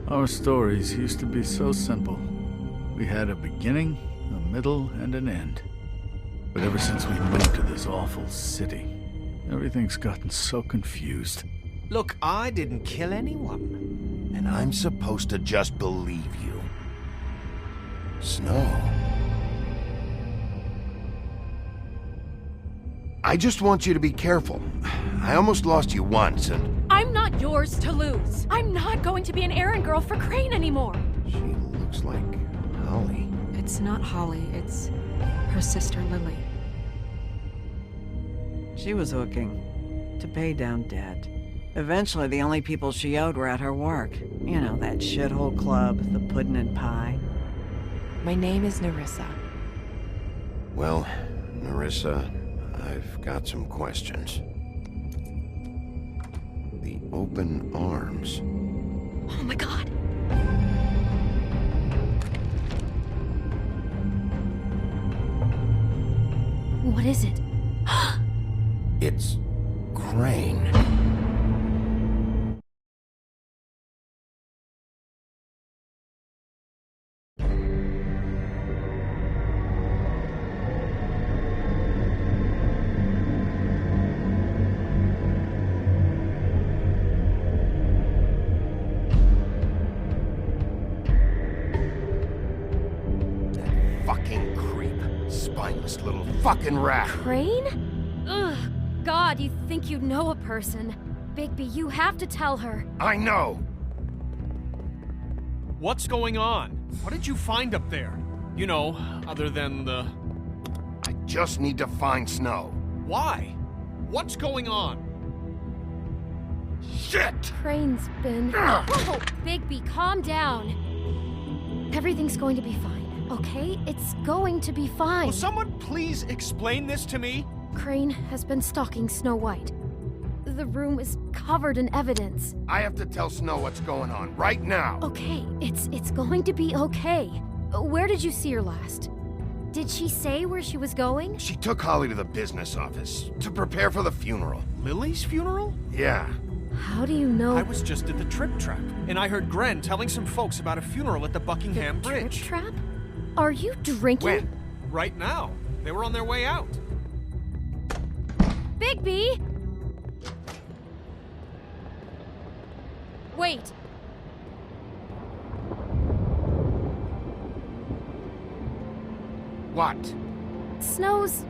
Our stories used to be so simple. We had a beginning, a middle, and an end. But ever since we moved to this awful city, everything's gotten so confused. Look, I didn't kill anyone. And I'm supposed to just believe you. Snow. I just want you to be careful. I almost lost you once, and... I'm not yours to lose. I'm not going to be an errand girl for Crane anymore. She looks like Holly. It's not Holly, it's her sister Lily. She was hooking to pay down debt. Eventually, the only people she owed were at her work. You know, that shithole club, the Puddin' and Pie. My name is Nerissa. Well, Nerissa, I've got some questions. The open arms. Oh my god. What is it? It's Crane. Fucking creep. Spineless little fucking rat. Crane? Ugh. God, you think you know a person. Bigby, you have to tell her. I know. What's going on? What did you find up there? You know, other than the... I just need to find Snow. Why? What's going on? Shit! Crane's been... Whoa! Bigby, calm down. Everything's going to be fine, okay? It's going to be fine. Will someone please explain this to me? Crane has been stalking Snow White. The room is covered in evidence. I have to tell Snow what's going on right now. Okay, it's going to be okay. Where did you see her last? Did she say where she was going? She took Holly to the business office to prepare for the funeral. Lily's funeral? Yeah. How do you know? I was just at the Trip Trap, and I heard Gren telling some folks about a funeral at the Buckingham the Bridge. Trip Trap? Are you drinking? When? Right now. They were on their way out. Bigby! Wait. What? Snow's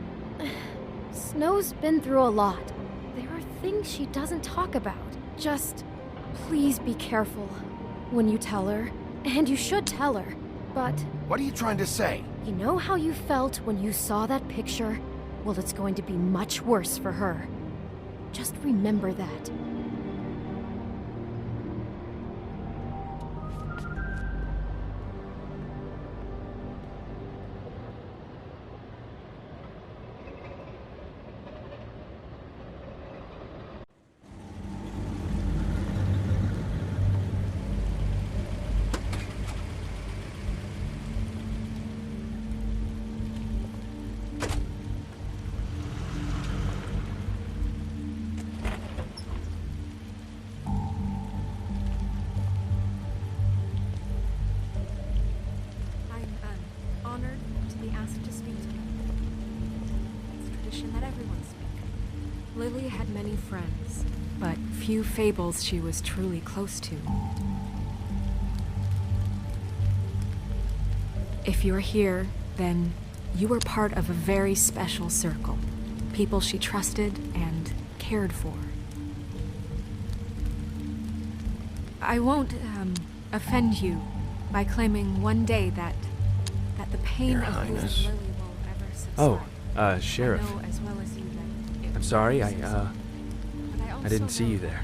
been through a lot. There are things she doesn't talk about. Just please be careful when you tell her. And you should tell her. But What are you trying to say? you know how you felt when you saw that picture? Well, it's going to be much worse for her. Just remember that. Honored to be asked to speak to you. It's tradition that everyone speak. Lily had many friends, but few fables she was truly close to. If you're here, then you were part of a very special circle. People she trusted and cared for. I won't, offend you by claiming one day that the pain Your of losing Highness. Lily will ever subside. Oh, Sheriff. I know as well as you that it I'm sorry, was I but didn't also see you know there.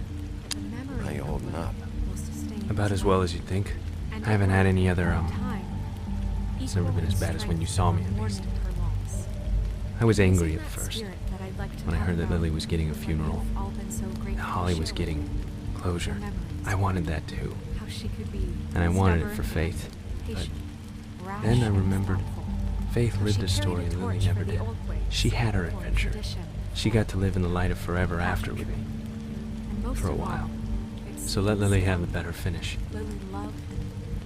the memory How you of holding Lily up? will sustain About you. as well as you'd think. And I haven't had any other, time, it's never been as bad as when you equal saw me, in at least. mourning her loss. I was It's angry in at that first, spirit that I'd like to when I talk heard that about Lily was getting a when we've funeral. all been so and grateful Holly to was share getting with closure. her memories. I wanted that too. How she could be And I wanted it stubborn, for Faith. patient, rash, Then I and remembered thoughtful. Faith How lived she a carried story torch Lily for never the did. old ways, She had her for adventure. tradition. She got to live in the light of forever after After Libby. And most For a of all, while. So let Lily have a better finish. Lily loved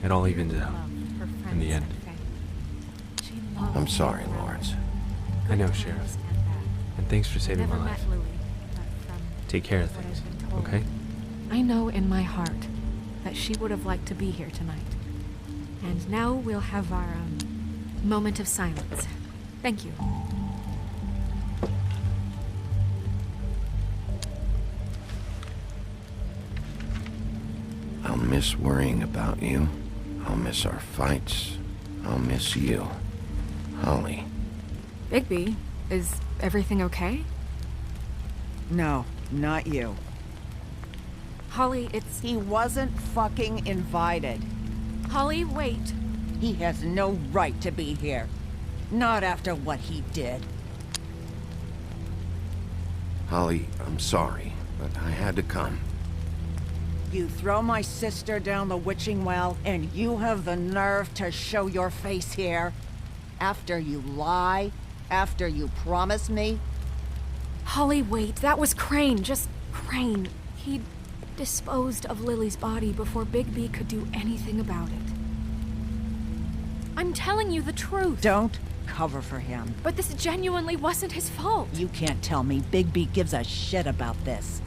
It all evens out. her friends in the end. and family. She loved I'm sorry, being around Lawrence. them. I know, Good Sheriff. times and bad. And thanks for saving Never my met life. Lily, but from Take care of what things, I've been told, okay? I know in my heart that she would have liked to be here tonight. And now we'll have our moment of silence. Thank you. I'll miss worrying about you. I'll miss our fights. I'll miss you. Holly. Bigby, is everything okay? No, not you. Holly, it's... He wasn't fucking invited. Holly, wait. He has no right to be here. Not after what he did. Holly, I'm sorry, but I had to come. You throw my sister down the witching well, and you have the nerve to show your face here? After you lie? After you promise me? Holly, wait. That was Crane. Just Crane. He disposed of Lily's body before Bigby could do anything about it. I'm telling you the truth. Don't cover for him. But this genuinely wasn't his fault. You can't tell me Bigby gives a shit about this.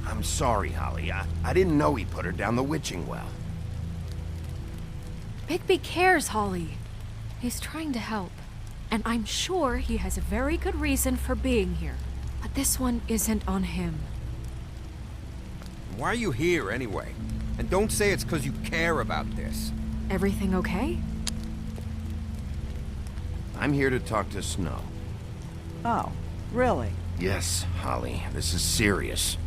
I'm sorry, Holly. I didn't know he put her down the witching well. Bigby cares, Holly. He's trying to help. And I'm sure he has a very good reason for being here. But this one isn't on him. Why are you here, anyway? And don't say it's because you care about this. Everything okay? I'm here to talk to Snow. Oh, really? Yes, Holly, this is serious.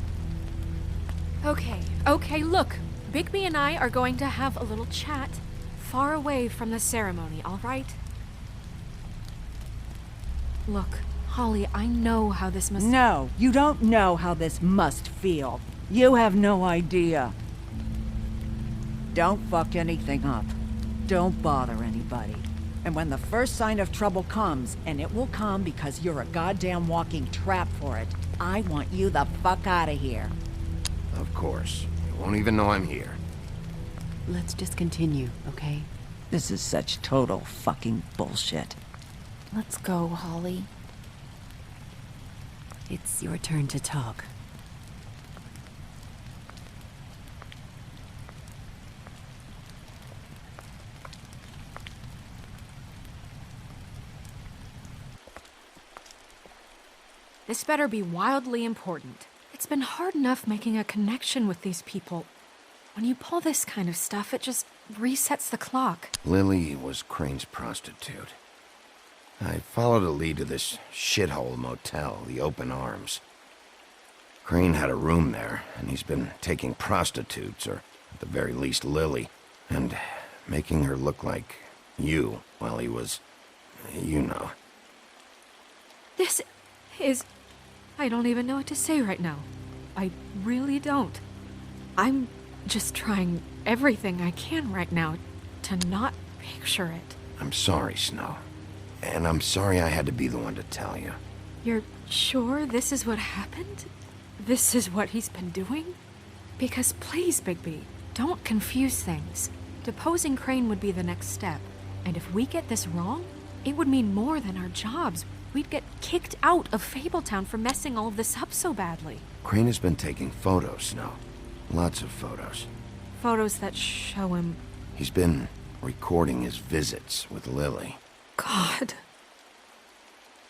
Okay, look. Bigby and I are going to have a little chat far away from the ceremony, all right? Look, Holly, I know how this must... No, you don't know how this must feel. You have no idea. Don't fuck anything up. Don't bother anybody. And when the first sign of trouble comes, and it will come because you're a goddamn walking trap for it, I want you the fuck out of here. Of course. You won't even know I'm here. Let's just continue, okay? This is such total fucking bullshit. Let's go, Holly. It's your turn to talk. This better be wildly important. It's been hard enough making a connection with these people. When you pull this kind of stuff, it just resets the clock. Lily was Crane's prostitute. I followed a lead to this shithole motel, the Open Arms. Crane had a room there, and he's been taking prostitutes, or at the very least Lily, and making her look like you while he was, you know. This is... I don't even know what to say right now. I really don't. I'm just trying everything I can right now to not picture it. I'm sorry, Snow. And I'm sorry I had to be the one to tell you. You're sure this is what happened? This is what he's been doing? Because please, Bigby, don't confuse things. Deposing Crane would be the next step. And if we get this wrong, it would mean more than our jobs. We'd get kicked out of Fabletown for messing all of this up so badly. Crane has been taking photos, Snow. Lots of photos. Photos that show him... He's been recording his visits with Lily. God.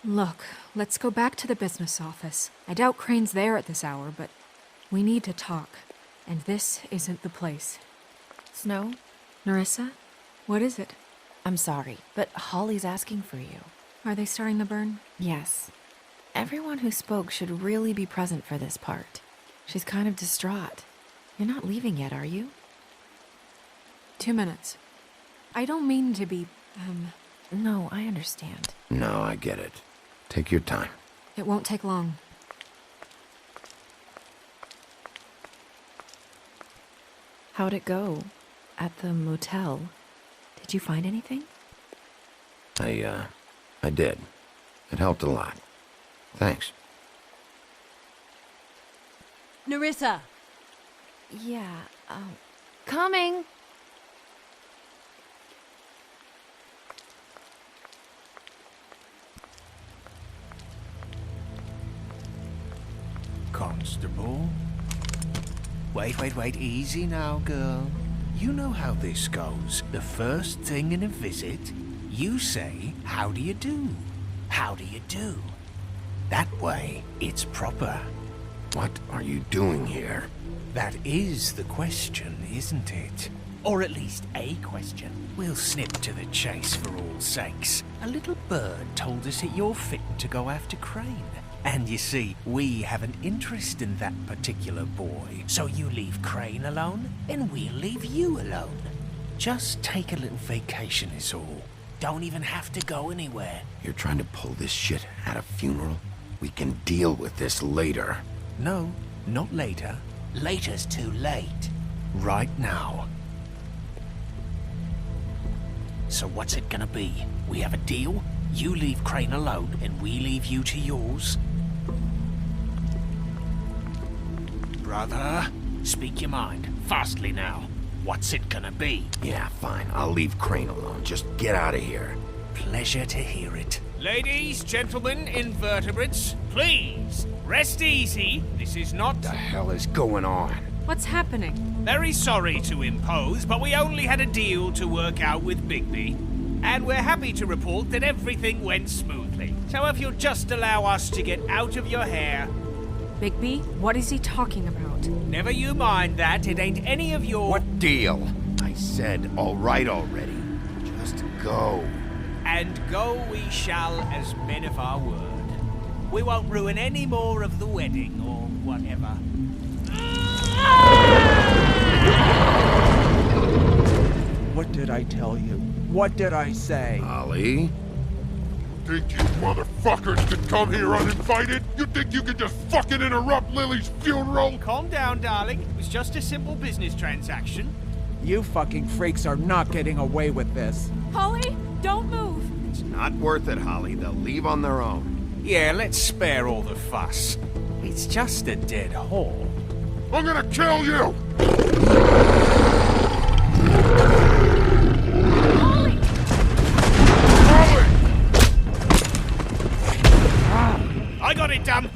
Look, let's go back to the business office. I doubt Crane's there at this hour, but we need to talk. And this isn't the place. Snow? Nerissa? What is it? I'm sorry, but Holly's asking for you. Are they starting the burn? Yes. Everyone who spoke should really be present for this part. She's kind of distraught. You're not leaving yet, are you? 2 minutes. I don't mean to be, No, I understand. No, I get it. Take your time. It won't take long. How'd it go? At the motel? Did you find anything? I did. It helped a lot. Thanks. Nerissa! Yeah, coming! Constable? Wait, easy now, girl. You know how this goes. The first thing in a visit, you say, how do you do? How do you do? That way, it's proper. What are you doing here? That is the question, isn't it? Or at least a question. We'll snip to the chase for all sakes. A little bird told us that you're fit to go after Crane. And you see, we have an interest in that particular boy. So you leave Crane alone, and we'll leave you alone. Just take a little vacation is all. Don't even have to go anywhere. You're trying to pull this shit at a funeral? We can deal with this later. No, not later. Later's too late. Right now. So what's it gonna be? We have a deal? You leave Crane alone, and we leave you to yours? Brother, speak your mind. Fastly now. What's it gonna be? Yeah, fine. I'll leave Crane alone. Just get out of here. Pleasure to hear it. Ladies, gentlemen, invertebrates, please, rest easy. This is not... What the hell is going on? What's happening? Very sorry to impose, but we only had a deal to work out with Bigby. And we're happy to report that everything went smoothly. So if you'll just allow us to get out of your hair... Bigby, what is he talking about? Never you mind that, it ain't any of your... What deal? I said all right already. Just go. And go we shall as men of our word. We won't ruin any more of the wedding or whatever. What did I tell you? What did I say? Ollie? Think you motherfuckers could come here uninvited? You think you could just fucking interrupt Lily's funeral? Calm down, darling. It was just a simple business transaction. You fucking freaks are not getting away with this. Holly, don't move! It's not worth it, Holly. They'll leave on their own. Yeah, let's spare all the fuss. It's just a dead hole. I'm gonna kill you! Holly! Holly! I got it done.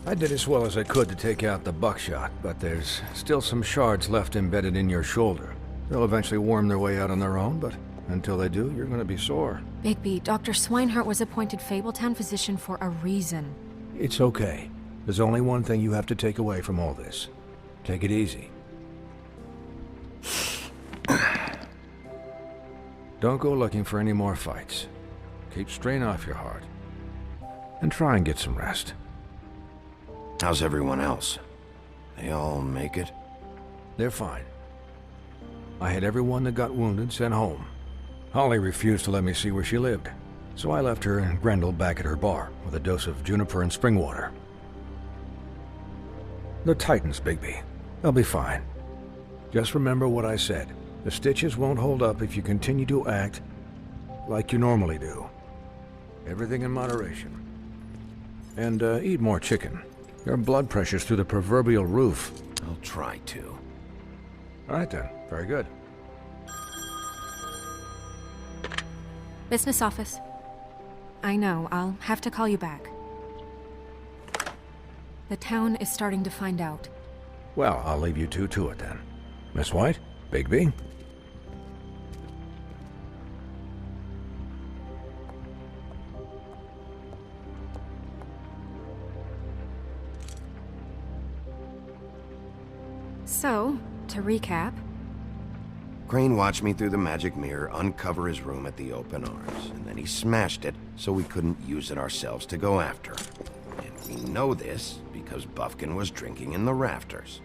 I did as well as I could to take out the buckshot, but there's still some shards left embedded in your shoulder. They'll eventually worm their way out on their own, but until they do, you're gonna be sore. Bigby, Dr. Swinehart was appointed Fabletown physician for a reason. It's okay. There's only one thing you have to take away from all this. Take it easy. Don't go looking for any more fights. Keep strain off your heart. And try and get some rest. How's everyone else? They all make it? They're fine. I had everyone that got wounded sent home. Holly refused to let me see where she lived. So I left her and Grendel back at her bar with a dose of juniper and spring water. The Titans, Bigby. They'll be fine. Just remember what I said. The stitches won't hold up if you continue to act like you normally do. Everything in moderation. And eat more chicken. Your blood pressure's through the proverbial roof. I'll try to. All right then. Very good. Business office. I know, I'll have to call you back. The town is starting to find out. Well, I'll leave you two to it then. Miss White? Bigby? So, to recap... Crane watched me through the magic mirror uncover his room at the Open Arms, and then he smashed it so we couldn't use it ourselves to go after him. And we know this because Bufkin was drinking in the rafters.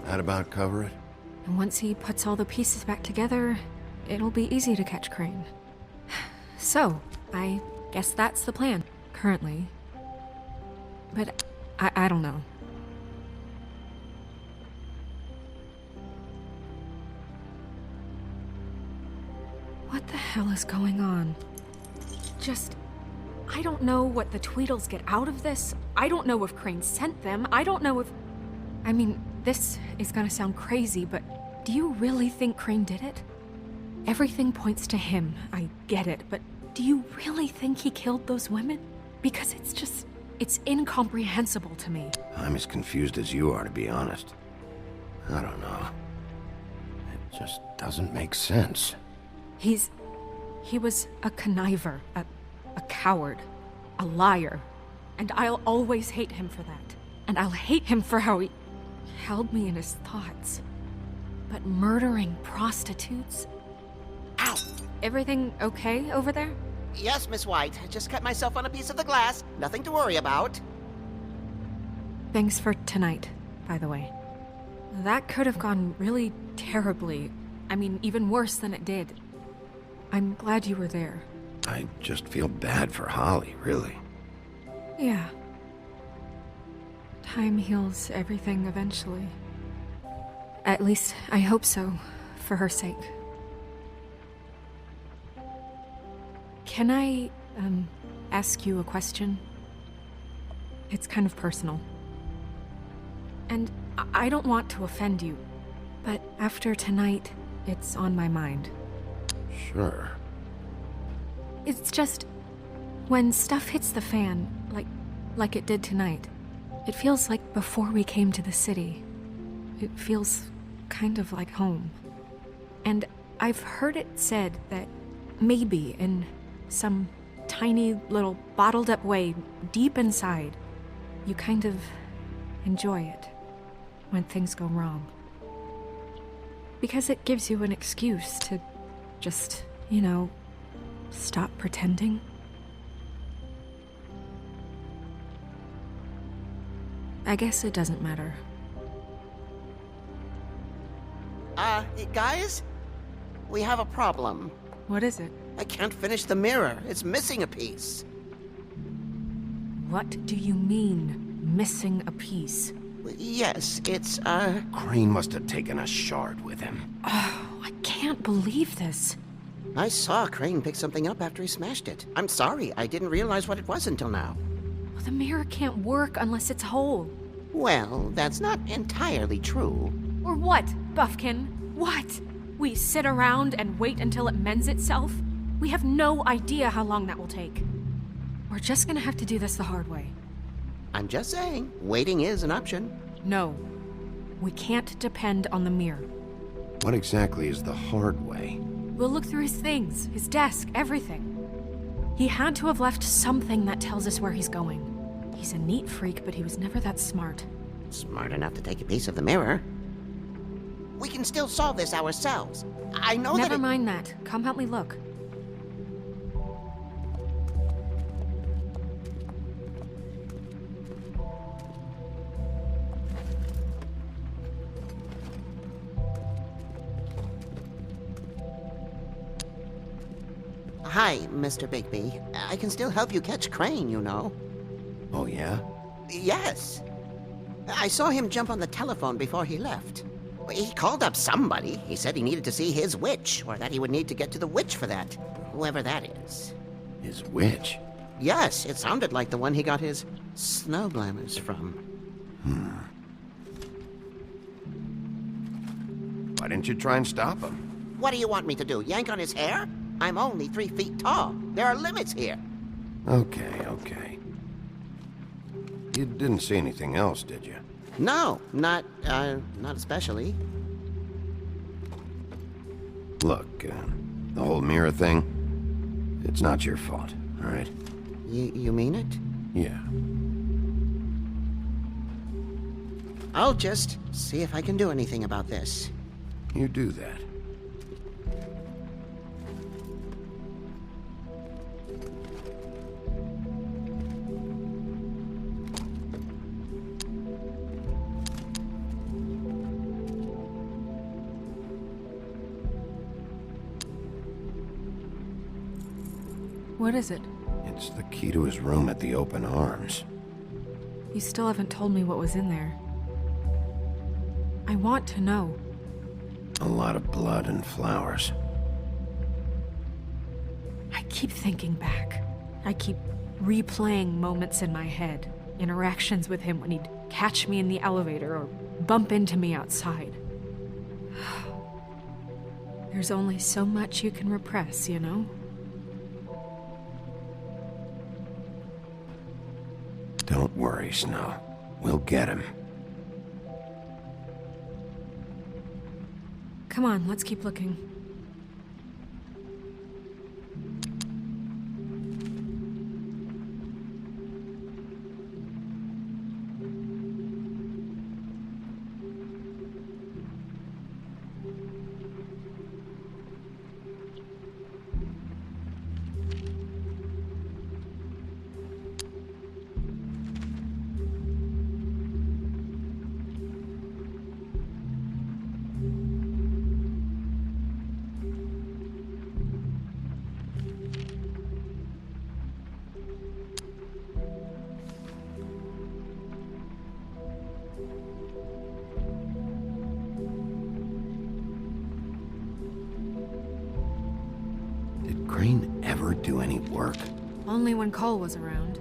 That about cover it? And once he puts all the pieces back together, it'll be easy to catch Crane. So, I guess that's the plan, currently. But I don't know. What the hell is going on? I don't know what the Tweedles get out of this. I don't know if Crane sent them. I don't know if... I mean, this is gonna sound crazy, but do you really think Crane did it? Everything points to him, I get it, but do you really think he killed those women? Because it's incomprehensible to me. I'm as confused as you are, to be honest. I don't know. It just doesn't make sense. He was a conniver, a coward, a liar, and I'll always hate him for that. And I'll hate him for how he held me in his thoughts. But murdering prostitutes? Ow! Everything okay over there? Yes, Miss White. Just cut myself on a piece of the glass. Nothing to worry about. Thanks for tonight, by the way. That could have gone really terribly. I mean, even worse than it did. I'm glad you were there. I just feel bad for Holly, really. Yeah. Time heals everything eventually. At least, I hope so, for her sake. Can I, ask you a question? It's kind of personal. And I don't want to offend you, but after tonight, it's on my mind. Sure. It's just, when stuff hits the fan, like it did tonight, it feels like before we came to the city. It feels kind of like home. And I've heard it said that maybe in some tiny little bottled up way deep inside, you kind of enjoy it when things go wrong. Because it gives you an excuse to just, stop pretending. I guess it doesn't matter. Guys? We have a problem. What is it? I can't finish the mirror. It's missing a piece. What do you mean, missing a piece? Yes, it's, Crane must have taken a shard with him. Oh, I can't believe this. I saw Crane pick something up after he smashed it. I'm sorry, I didn't realize what it was until now. Well, the mirror can't work unless it's whole. Well, that's not entirely true. Or what, Buffkin? What? We sit around and wait until it mends itself? We have no idea how long that will take. We're just gonna have to do this the hard way. I'm just saying, waiting is an option. No. We can't depend on the mirror. What exactly is the hard way? We'll look through his things, his desk, everything. He had to have left something that tells us where he's going. He's a neat freak, but he was never that smart. Smart enough to take a piece of the mirror. We can still solve this ourselves. I know Never mind that. Come help me look. hi, Mr. Bigby. I can still help you catch Crane, you know. Oh, yeah? Yes. I saw him jump on the telephone before he left. He called up somebody. He said he needed to see his witch, or that he would need to get to the witch for that. Whoever that is. His witch? Yes, it sounded like the one he got his snow glamours from. Why didn't you try and stop him? What do you want me to do, yank on his hair? I'm only 3 feet tall. There are limits here. Okay. You didn't see anything else, did you? No, not especially. Look, the whole mirror thing, it's not your fault, all right? You mean it? Yeah. I'll just see if I can do anything about this. You do that. What is it? It's the key to his room at the Open Arms. You still haven't told me what was in there. I want to know. A lot of blood and flowers. I keep thinking back. I keep replaying moments in my head. Interactions with him when he'd catch me in the elevator or bump into me outside. There's only so much you can repress, you know? Don't worry, Snow. We'll get him. Come on, let's keep looking. Did Crane ever do any work? Only when Cole was around.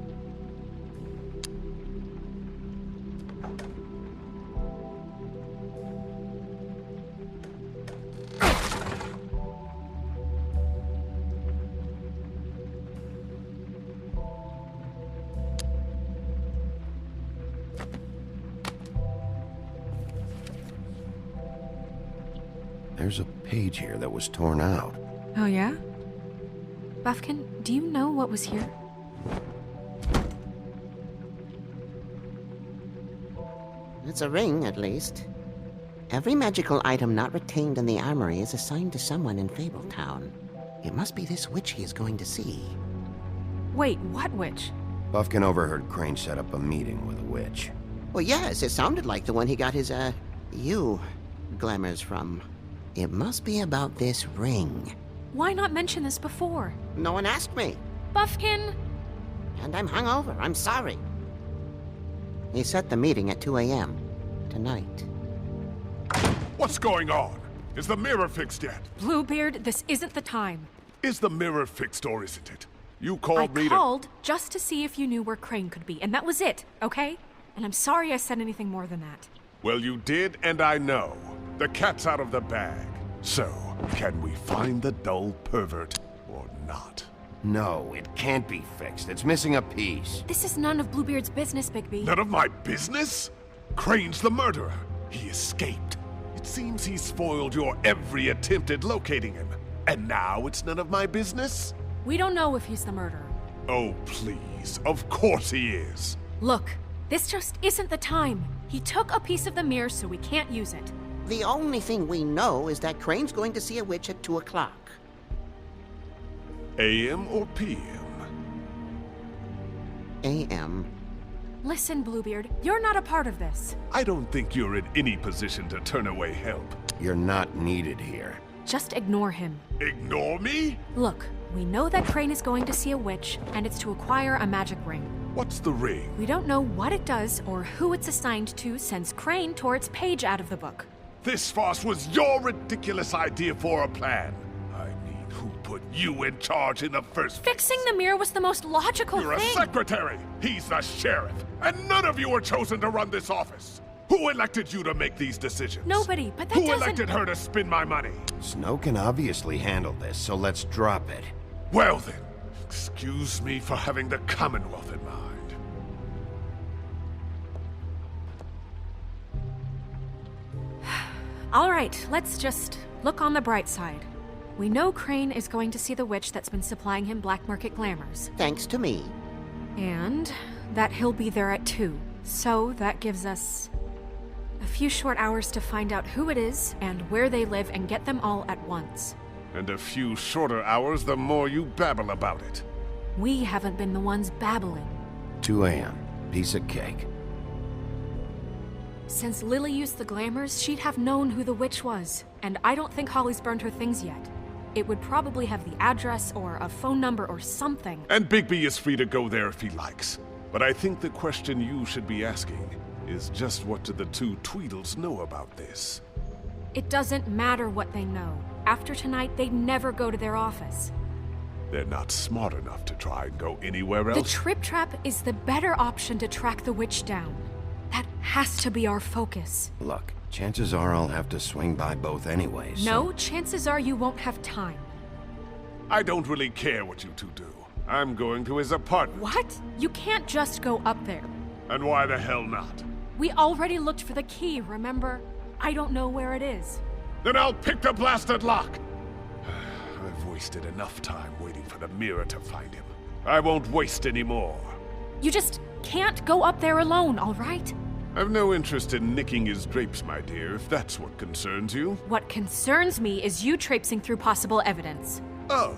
There's a page here that was torn out. Oh, yeah? Buffkin, do you know what was here? It's a ring, at least. Every magical item not retained in the armory is assigned to someone in Fabletown. It must be this witch he is going to see. Wait, what witch? Buffkin overheard Crane set up a meeting with a witch. Well, yes, it sounded like the one he got his, glamours from. It must be about this ring. Why not mention this before? No one asked me. Buffkin! And I'm hungover. I'm sorry. He set the meeting at 2 a.m. tonight. What's going on? Is the mirror fixed yet? Bluebeard, this isn't the time. Is the mirror fixed or isn't it? You called me I called just to see if you knew where Crane could be, and that was it, okay? And I'm sorry I said anything more than that. Well, you did, and I know. The cat's out of the bag. So, can we find the dull pervert or not? No, it can't be fixed. It's missing a piece. This is none of Bluebeard's business, Bigby. None of my business? Crane's the murderer. He escaped. It seems he spoiled your every attempt at locating him. And now it's none of my business? We don't know if he's the murderer. Oh, please. Of course he is. Look, this just isn't the time. He took a piece of the mirror, so we can't use it. The only thing we know is that Crane's going to see a witch at 2 o'clock. AM or PM? AM. Listen, Bluebeard, you're not a part of this. I don't think you're in any position to turn away help. You're not needed here. Just ignore him. Ignore me? Look, we know that Crane is going to see a witch, and it's to acquire a magic ring. What's the ring? We don't know what it does or who it's assigned to since Crane tore its page out of the book. This farce was your ridiculous idea for a plan. I mean, who put you in charge in the first place? Fixing the mirror was the most logical You're thing. a secretary. He's the sheriff. And none of you were chosen to run this office. Who elected you to make these decisions? Nobody, but that Who doesn't... elected her to spend my money? Snow can obviously handle this, so let's drop it. Well then, excuse me for having the Commonwealth in mind. All right, let's just look on the bright side. We know Crane is going to see the witch that's been supplying him black market glamours. Thanks to me. And that he'll be there at 2. So that gives us a few short hours to find out who it is and where they live and get them all at once. And a few shorter hours the more you babble about it. We haven't been the ones babbling. 2 a.m. Piece of cake. Since Lily used the glamours, she'd have known who the witch was. And I don't think Holly's burned her things yet. It would probably have the address or a phone number or something. And Bigby is free to go there if he likes. But I think the question you should be asking is just what do the 2 Tweedles know about this? It doesn't matter what they know. After tonight, they'd never go to their office. They're not smart enough to try and go anywhere else. The Trip Trap is the better option to track the witch down. That has to be our focus. Look, chances are I'll have to swing by both anyways. No, chances are you won't have time. I don't really care what you 2 do. I'm going to his apartment. What? You can't just go up there. And why the hell not? We already looked for the key, remember? I don't know where it is. Then I'll pick the blasted lock! I've wasted enough time waiting for the mirror to find him. I won't waste any more. You just can't go up there alone, all right? I've no interest in nicking his drapes, my dear, if that's what concerns you. What concerns me is you traipsing through possible evidence. Oh,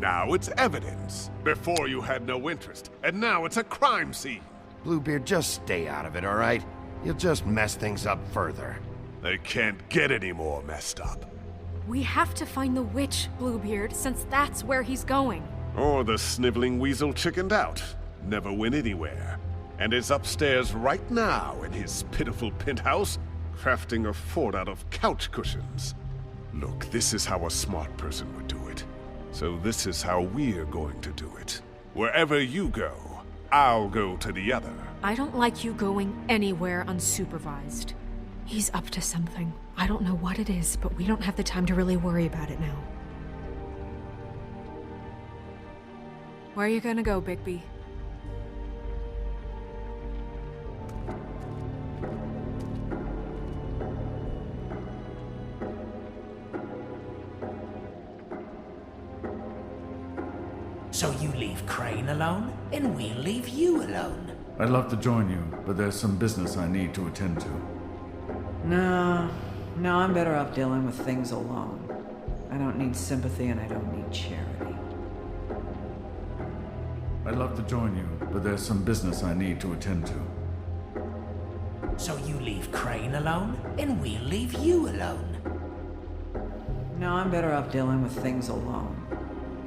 now it's evidence. Before you had no interest, and now it's a crime scene. Bluebeard, just stay out of it, all right? You'll just mess things up further. They can't get any more messed up. We have to find the witch, Bluebeard, since that's where he's going. Or the sniveling weasel chickened out. Never went anywhere. And is upstairs right now in his pitiful penthouse, crafting a fort out of couch cushions. Look, this is how a smart person would do it. So this is how we're going to do it. Wherever you go, I'll go to the other. I don't like you going anywhere unsupervised. He's up to something. I don't know what it is, but we don't have the time to really worry about it now. Where are you gonna go, Bigby? So you leave Crane alone, and we'll leave you alone. I'd love to join you, but there's some business I need to attend to. No, I'm better off dealing with things alone. I don't need sympathy and I don't need charity. I'd love to join you, but there's some business I need to attend to. So you leave Crane alone, and we'll leave you alone. No, I'm better off dealing with things alone.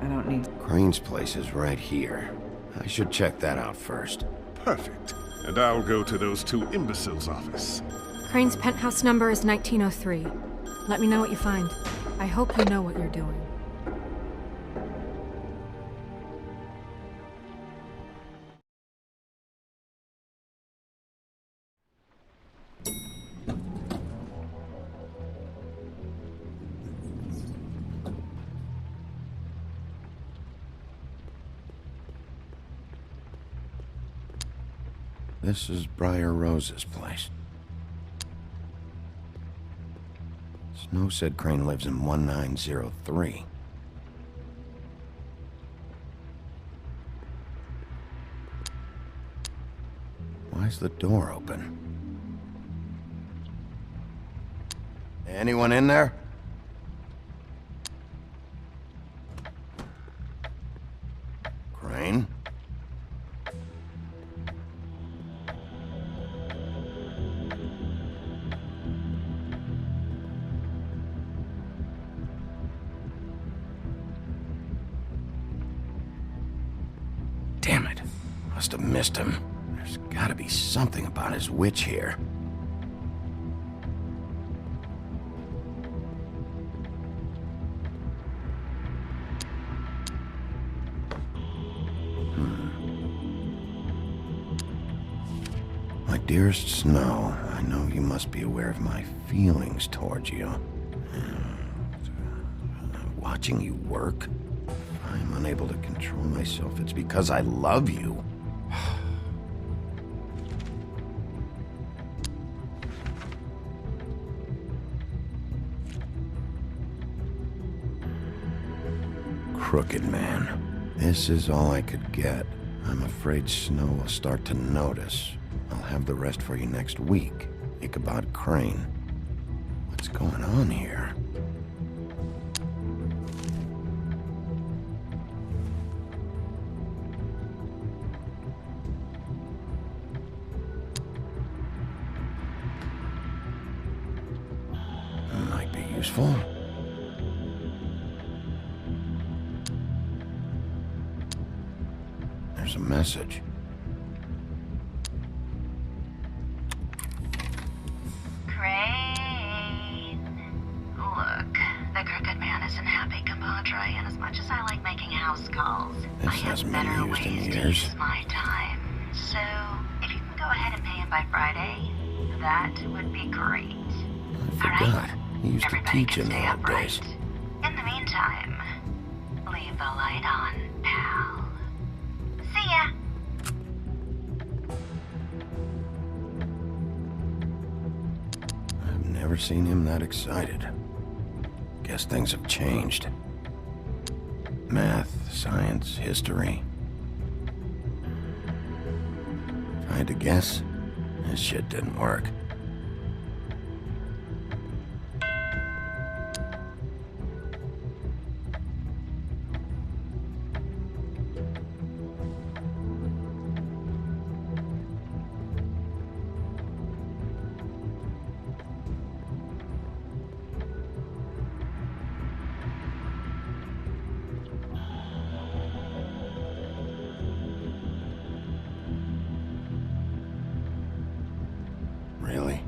I don't need... Crane's place is right here. I should check that out first. Perfect. And I'll go to those 2 imbeciles' office. Crane's penthouse number is 1903. Let me know what you find. I hope you know what you're doing. This is Briar Rose's place. Snow said Crane lives in 1903. Why's the door open? Anyone in there? Crane? Damn it. Must have missed him. There's gotta be something about his witch here. My dearest Snow, I know you must be aware of my feelings towards you. Watching you work, if I'm unable to control myself, it's because I love you. Crooked man. This is all I could get. I'm afraid Snow will start to notice. I'll have the rest for you next week. Ichabod Crane. What's going on here? Might be useful. There's a message. Crane. Look, the Crooked Man isn't happy, compadre, and as much as I like making house calls, I have better ways to use my time. So, if you can go ahead and pay him by Friday, that would be great. I forgot. He used to teach in the old days. In the meantime, leave the light on, pal. See ya! I've never seen him that excited. Guess things have changed. Math, science, history. If I had to guess, this shit didn't work. Really?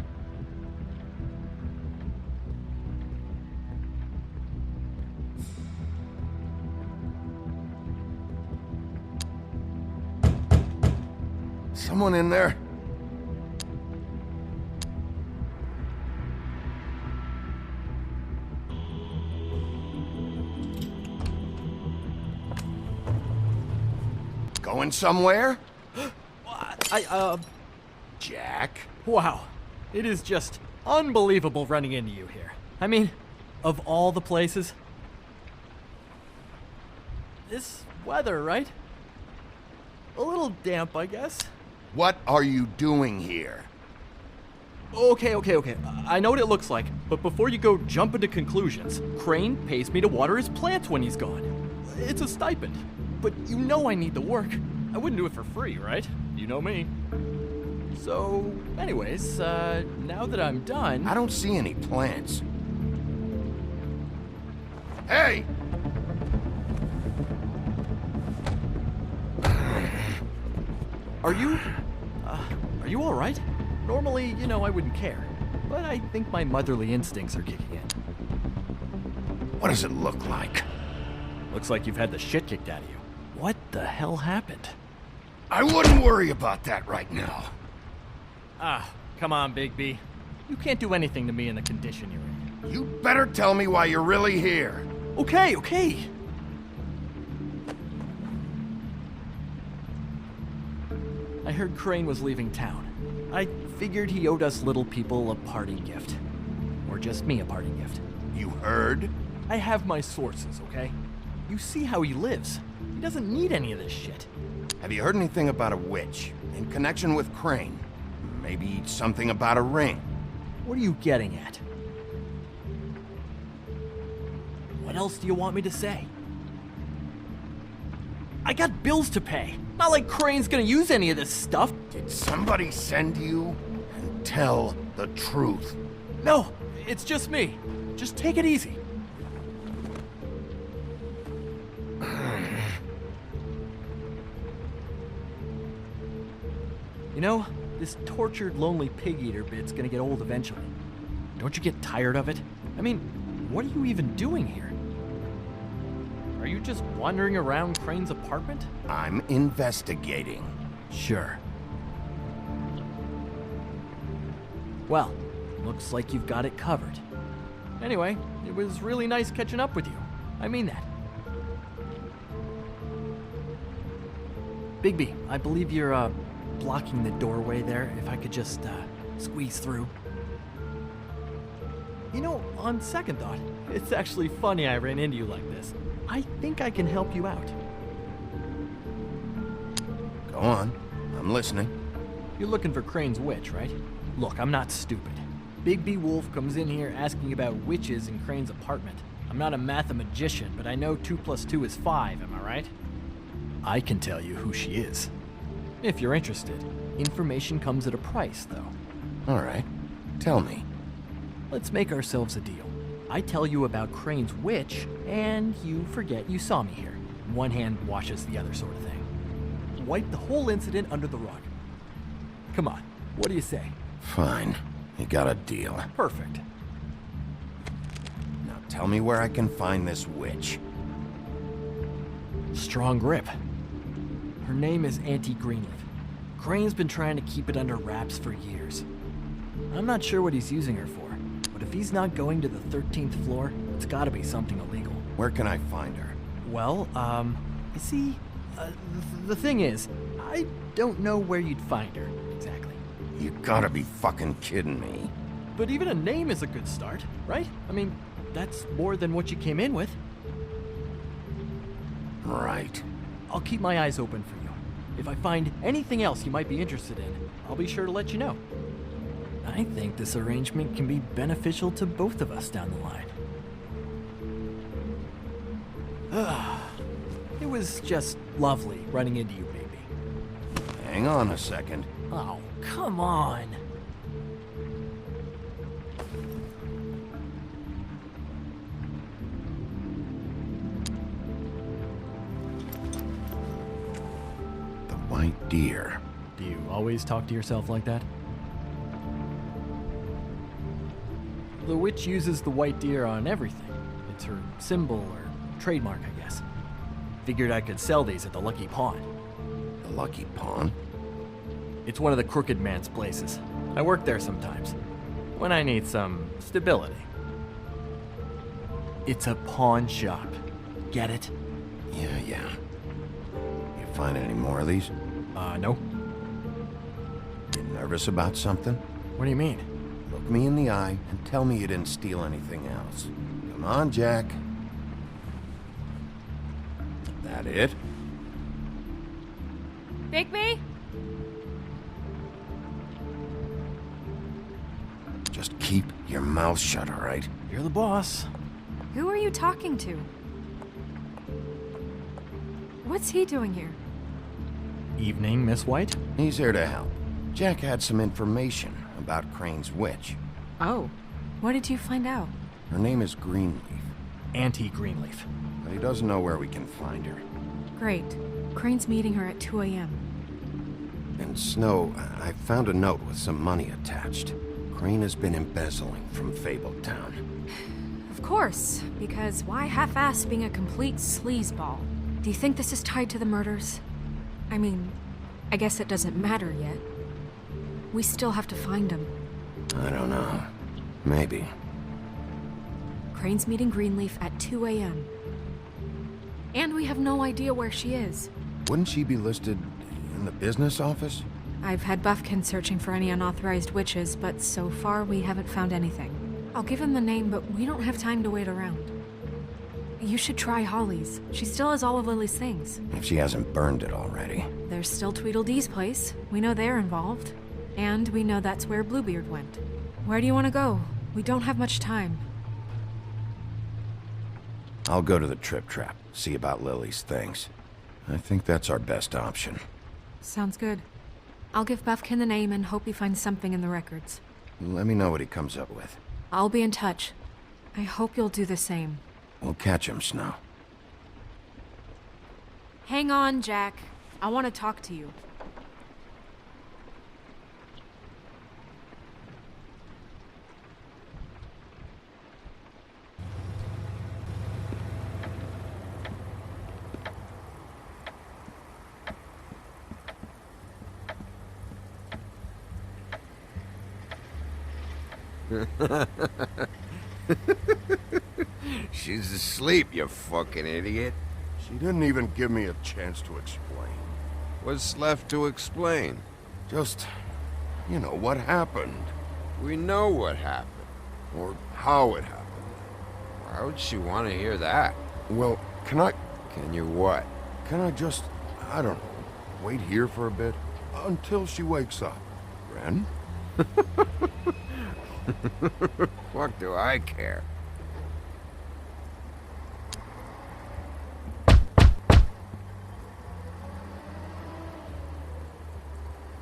Someone in there? Going somewhere? Jack? Wow. It is just unbelievable running into you here. I mean, of all the places. This weather, right? A little damp, I guess. What are you doing here? Okay. I know what it looks like, but before you go jumping to conclusions, Crane pays me to water his plants when he's gone. It's a stipend. But you know I need the work. I wouldn't do it for free, right? You know me. So, anyways, now that I'm done... I don't see any plants. Hey! Are you all right? Normally, you know, I wouldn't care. But I think my motherly instincts are kicking in. What does it look like? Looks like you've had the shit kicked out of you. What the hell happened? I wouldn't worry about that right now. Ah, come on, Big B. You can't do anything to me in the condition you're in. You better tell me why you're really here. Okay. I heard Crane was leaving town. I figured he owed us little people a parting gift. Or just me a parting gift. You heard? I have my sources, okay? You see how he lives. He doesn't need any of this shit. Have you heard anything about a witch in connection with Crane? Maybe something about a ring. What are you getting at? What else do you want me to say? I got bills to pay. Not like Crane's gonna use any of this stuff. Did somebody send you? And tell the truth. No, it's just me. Just take it easy. You know, this tortured, lonely pig-eater bit's gonna get old eventually. Don't you get tired of it? I mean, what are you even doing here? Are you just wandering around Crane's apartment? I'm investigating. Sure. Well, looks like you've got it covered. Anyway, it was really nice catching up with you. I mean that. Bigby, I believe you're, blocking the doorway there. If I could just, squeeze through. You know, on second thought, it's actually funny I ran into you like this. I think I can help you out. Go on. I'm listening. You're looking for Crane's witch, right? Look, I'm not stupid. Bigby Wolf comes in here asking about witches in Crane's apartment. I'm not a mathematician, but I know 2 + 2 is 5, am I right? I can tell you who she is. If you're interested. Information comes at a price, though. All right. Tell me. Let's make ourselves a deal. I tell you about Crane's witch, and you forget you saw me here. One hand washes the other sort of thing. Wipe the whole incident under the rug. Come on, what do you say? Fine. You got a deal. Perfect. Now tell me where I can find this witch. Strong grip. Her name is Auntie Greenleaf. Crane's been trying to keep it under wraps for years. I'm not sure what he's using her for, but if he's not going to the 13th floor, it's gotta be something illegal. Where can I find her? Well, you see, the thing is, I don't know where you'd find her, exactly. You gotta be fucking kidding me. But even a name is a good start, right? I mean, that's more than what you came in with. Right. I'll keep my eyes open for you. If I find anything else you might be interested in, I'll be sure to let you know. I think this arrangement can be beneficial to both of us down the line. It was just lovely running into you, baby. Hang on a second. Oh, come on. The white deer. Do you always talk to yourself like that? The witch uses the white deer on everything. It's her symbol or trademark, I guess. Figured I could sell these at the Lucky Pawn. The Lucky Pawn? It's one of the crooked man's places. I work there sometimes, when I need some stability. It's a pawn shop. Get it? Yeah. You find any more of these? No. You nervous about something? What do you mean? Look me in the eye and tell me you didn't steal anything else. Come on, Jack. That it? Bigby? Just keep your mouth shut, all right? You're the boss. Who are you talking to? What's he doing here? Evening, Miss White. He's here to help. Jack had some information about Crane's witch. Oh. What did you find out? Her name is Greenleaf. Auntie Greenleaf. But he doesn't know where we can find her. Great. Crane's meeting her at 2 a.m. And Snow, I found a note with some money attached. Crane has been embezzling from Fabletown. Of course, because why half-ass being a complete sleazeball? Do you think this is tied to the murders? I mean, I guess it doesn't matter yet. We still have to find him. I don't know. Maybe. Crane's meeting Greenleaf at 2 a.m. And we have no idea where she is. Wouldn't she be listed in the business office? I've had Buffkin searching for any unauthorized witches, but so far we haven't found anything. I'll give him the name, but we don't have time to wait around. You should try Holly's. She still has all of Lily's things. If she hasn't burned it already. There's still Tweedledee's place. We know they're involved. And we know that's where Bluebeard went. Where do you want to go? We don't have much time. I'll go to the Trip Trap, see about Lily's things. I think that's our best option. Sounds good. I'll give Buffkin the name and hope he finds something in the records. Let me know what he comes up with. I'll be in touch. I hope you'll do the same. We'll catch him, Snow. Hang on, Jack. I want to talk to you. She's asleep, you fucking idiot. She didn't even give me a chance to explain. What's left to explain? Just, you know, what happened. We know what happened. Or how it happened. Why would she want to hear that? Well, can I... Can you what? Can I just, I don't know, wait here for a bit? Until she wakes up. Ren? Fuck do I care?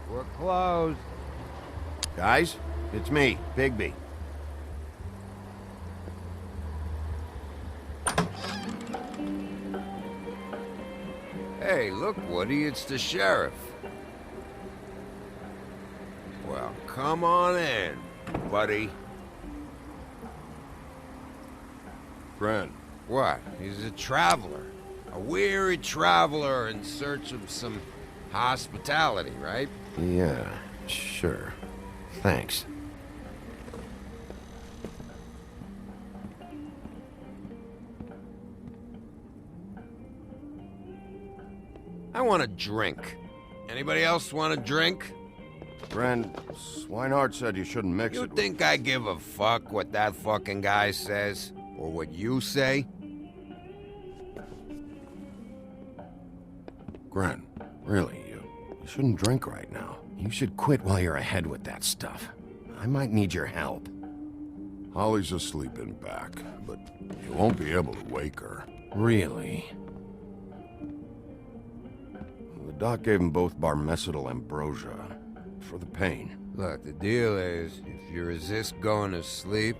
We're closed. Guys, it's me, Bigby. Hey, look, Woody, it's the sheriff. Well, come on in, buddy. Ren. What? He's a traveler. A weary traveler in search of some hospitality, right? Yeah, sure. Thanks. I want a drink. Anybody else want a drink? Ren, Swinehart said you shouldn't mix it. You think I give a fuck what that fucking guy says? Or what you say? Gren, really, you shouldn't drink right now. You should quit while you're ahead with that stuff. I might need your help. Holly's asleep in back, but you won't be able to wake her. Really? The doc gave him both Barmecidal ambrosia for the pain. Look, the deal is, if you resist going to sleep,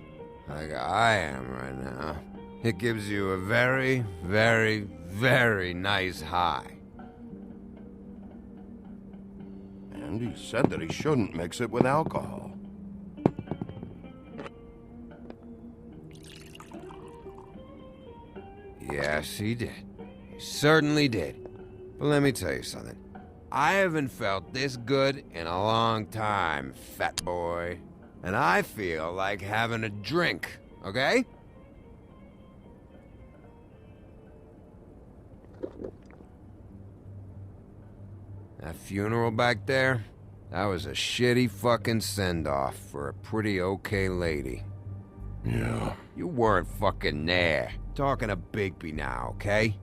like I am right now, it gives you a very, very, very nice high. And he said that he shouldn't mix it with alcohol. Yes, he did. He certainly did. But let me tell you something. I haven't felt this good in a long time, fat boy. And I feel like having a drink, okay? That funeral back there, that was a shitty fucking send-off for a pretty okay lady. Yeah. You weren't fucking there. Talking to Bigby now, okay?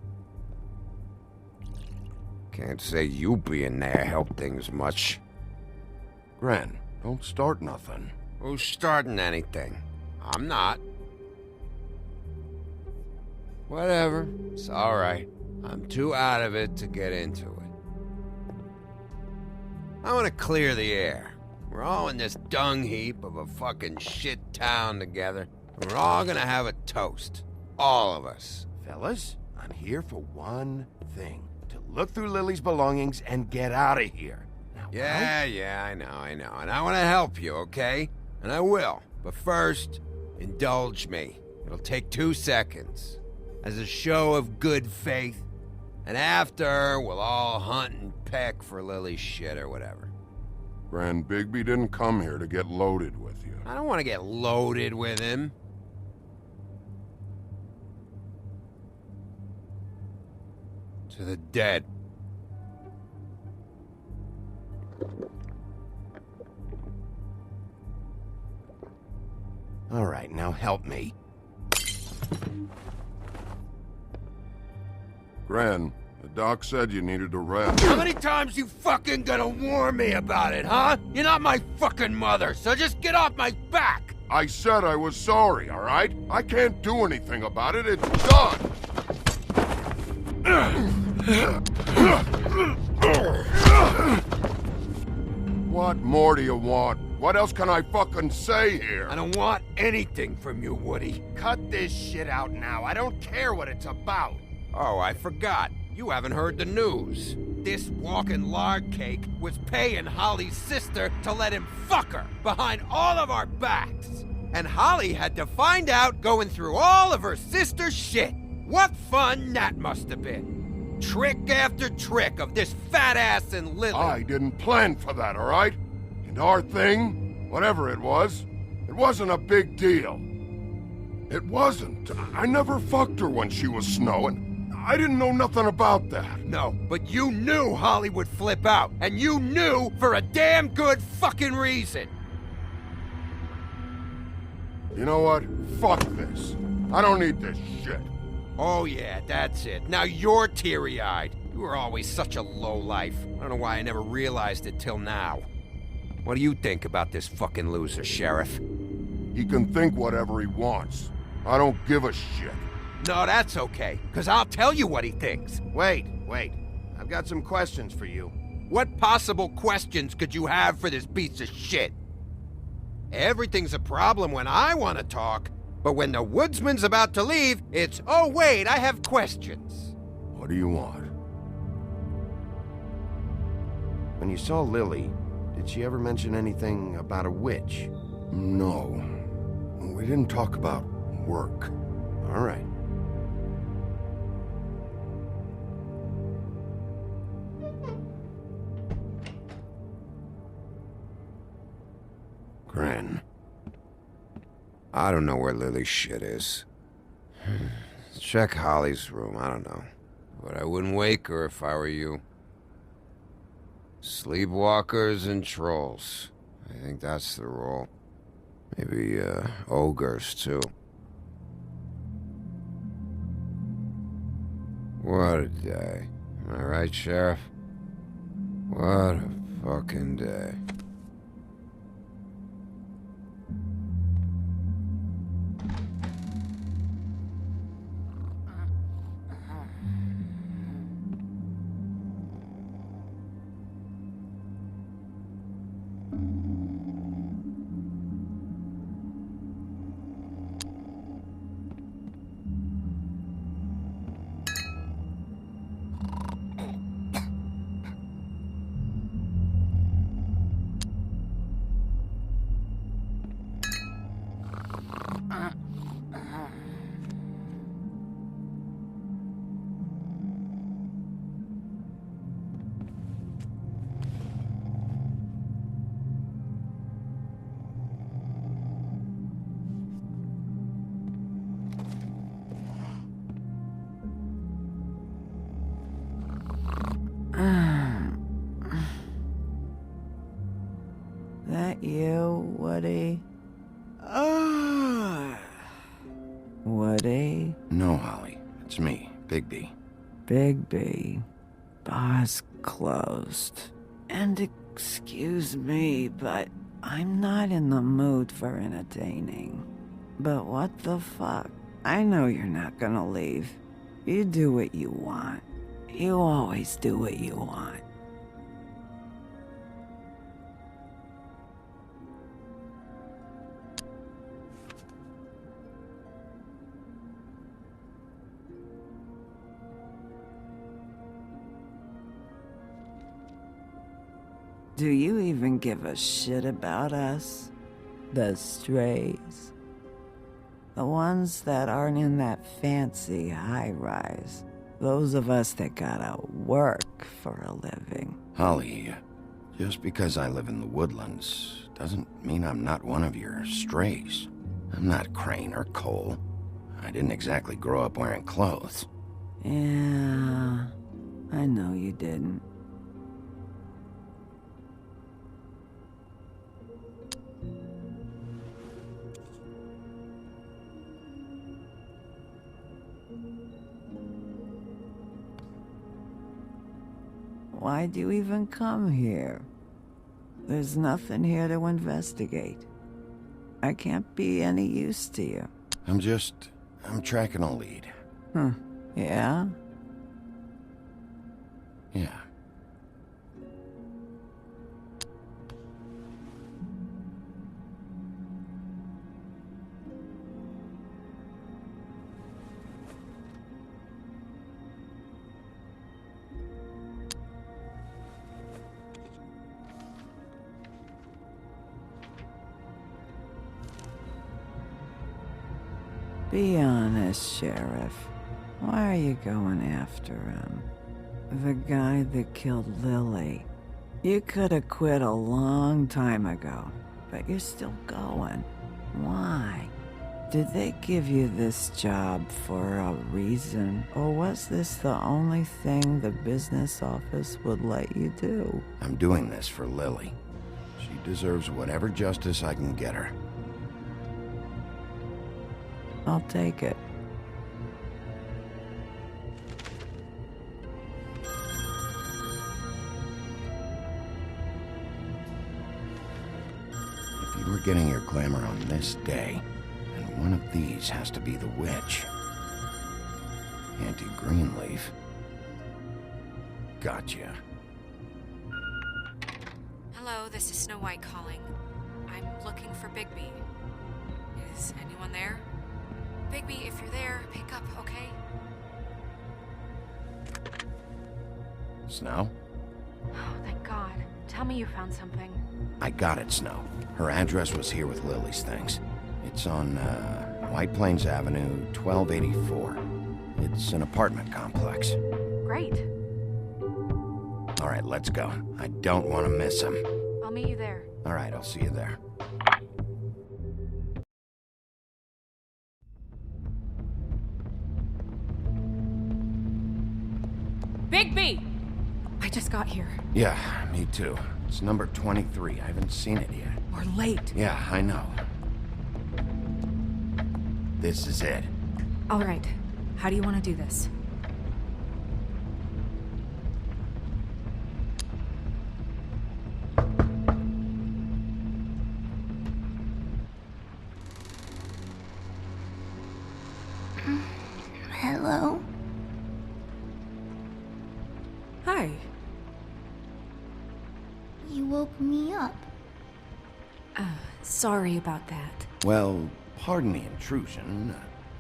Can't say you being there helped things much. Gren, don't start nothing. Who's starting anything? I'm not. Whatever. It's alright. I'm too out of it to get into it. I want to clear the air. We're all in this dung heap of a fucking shit town together. And we're all gonna have a toast. All of us. Fellas, I'm here for one thing. To look through Lily's belongings and get out of here. Now, Yeah, I know. And I want to help you, okay? And I will. But first, indulge me. It'll take 2 seconds. As a show of good faith. And after, we'll all hunt and peck for Lily's shit or whatever. Gren, Bigby didn't come here to get loaded with you. I don't want to get loaded with him. To the dead. All right, now help me. Gren, the doc said you needed to rest. How many times you fucking gonna warn me about it, huh? You're not my fucking mother, so just get off my back! I said I was sorry, all right? I can't do anything about it. It's done! What more do you want? What else can I fucking say here? I don't want anything from you, Woody. Cut this shit out now. I don't care what it's about. Oh, I forgot. You haven't heard the news. This walking lard cake was paying Holly's sister to let him fuck her behind all of our backs. And Holly had to find out going through all of her sister's shit. What fun that must have been. Trick after trick of this fat ass and Lily. I didn't plan for that, all right? And our thing, whatever it wasn't a big deal. It wasn't. I never fucked her when she was snowing. I didn't know nothing about that. No, but you knew Holly would flip out, and you knew for a damn good fucking reason. You know what? Fuck this. I don't need this shit. Oh yeah, that's it. Now you're teary-eyed. You were always such a lowlife. I don't know why I never realized it till now. What do you think about this fucking loser, Sheriff? He can think whatever he wants. I don't give a shit. No, that's okay, because I'll tell you what he thinks. Wait. I've got some questions for you. What possible questions could you have for this piece of shit? Everything's a problem when I want to talk, but when the woodsman's about to leave, it's, oh wait, I have questions. What do you want? When you saw Lily, did she ever mention anything about a witch? No. We didn't talk about work. All right. Crane. I don't know where Lily's shit is. Check Holly's room, I don't know. But I wouldn't wake her if I were you. Sleepwalkers and trolls. I think that's the rule. Maybe, ogres, too. What a day. Am I right, Sheriff? What a fucking day. That you, Woody? Woody? No, Holly. It's me, Bigby. Bigby. Bar's closed. And excuse me, but I'm not in the mood for entertaining. But what the fuck? I know you're not gonna leave. You do what you want. You always do what you want. Do you even give a shit about us? The strays? The ones that aren't in that fancy high-rise. Those of us that gotta work for a living. Holly, just because I live in the woodlands doesn't mean I'm not one of your strays. I'm not Crane or Cole. I didn't exactly grow up wearing clothes. Yeah, I know you didn't. Why'd you even come here? There's nothing here to investigate. I can't be any use to you. I'm tracking a lead. Yeah? Yeah. Be honest, Sheriff. Why are you going after him? The guy that killed Lily. You could have quit a long time ago, but you're still going. Why? Did they give you this job for a reason? Or was this the only thing the business office would let you do? I'm doing this for Lily. She deserves whatever justice I can get her. I'll take it. If you were getting your glamour on this day, then one of these has to be the witch. Auntie Greenleaf. Gotcha. Hello, this is Snow White calling. I'm looking for Bigby. Is anyone there? Bigby, if you're there, pick up, okay? Snow? Oh, thank God. Tell me you found something. I got it, Snow. Her address was here with Lily's things. It's on, White Plains Avenue, 1284. It's an apartment complex. Great. All right, let's go. I don't want to miss him. I'll meet you there. All right, I'll see you there. Bigby! I just got here. Yeah, me too. It's number 23. I haven't seen it yet. We're late. Yeah, I know. This is it. All right. How do you want to do this? Hello? Hi. You woke me up. Sorry about that. Well, pardon the intrusion.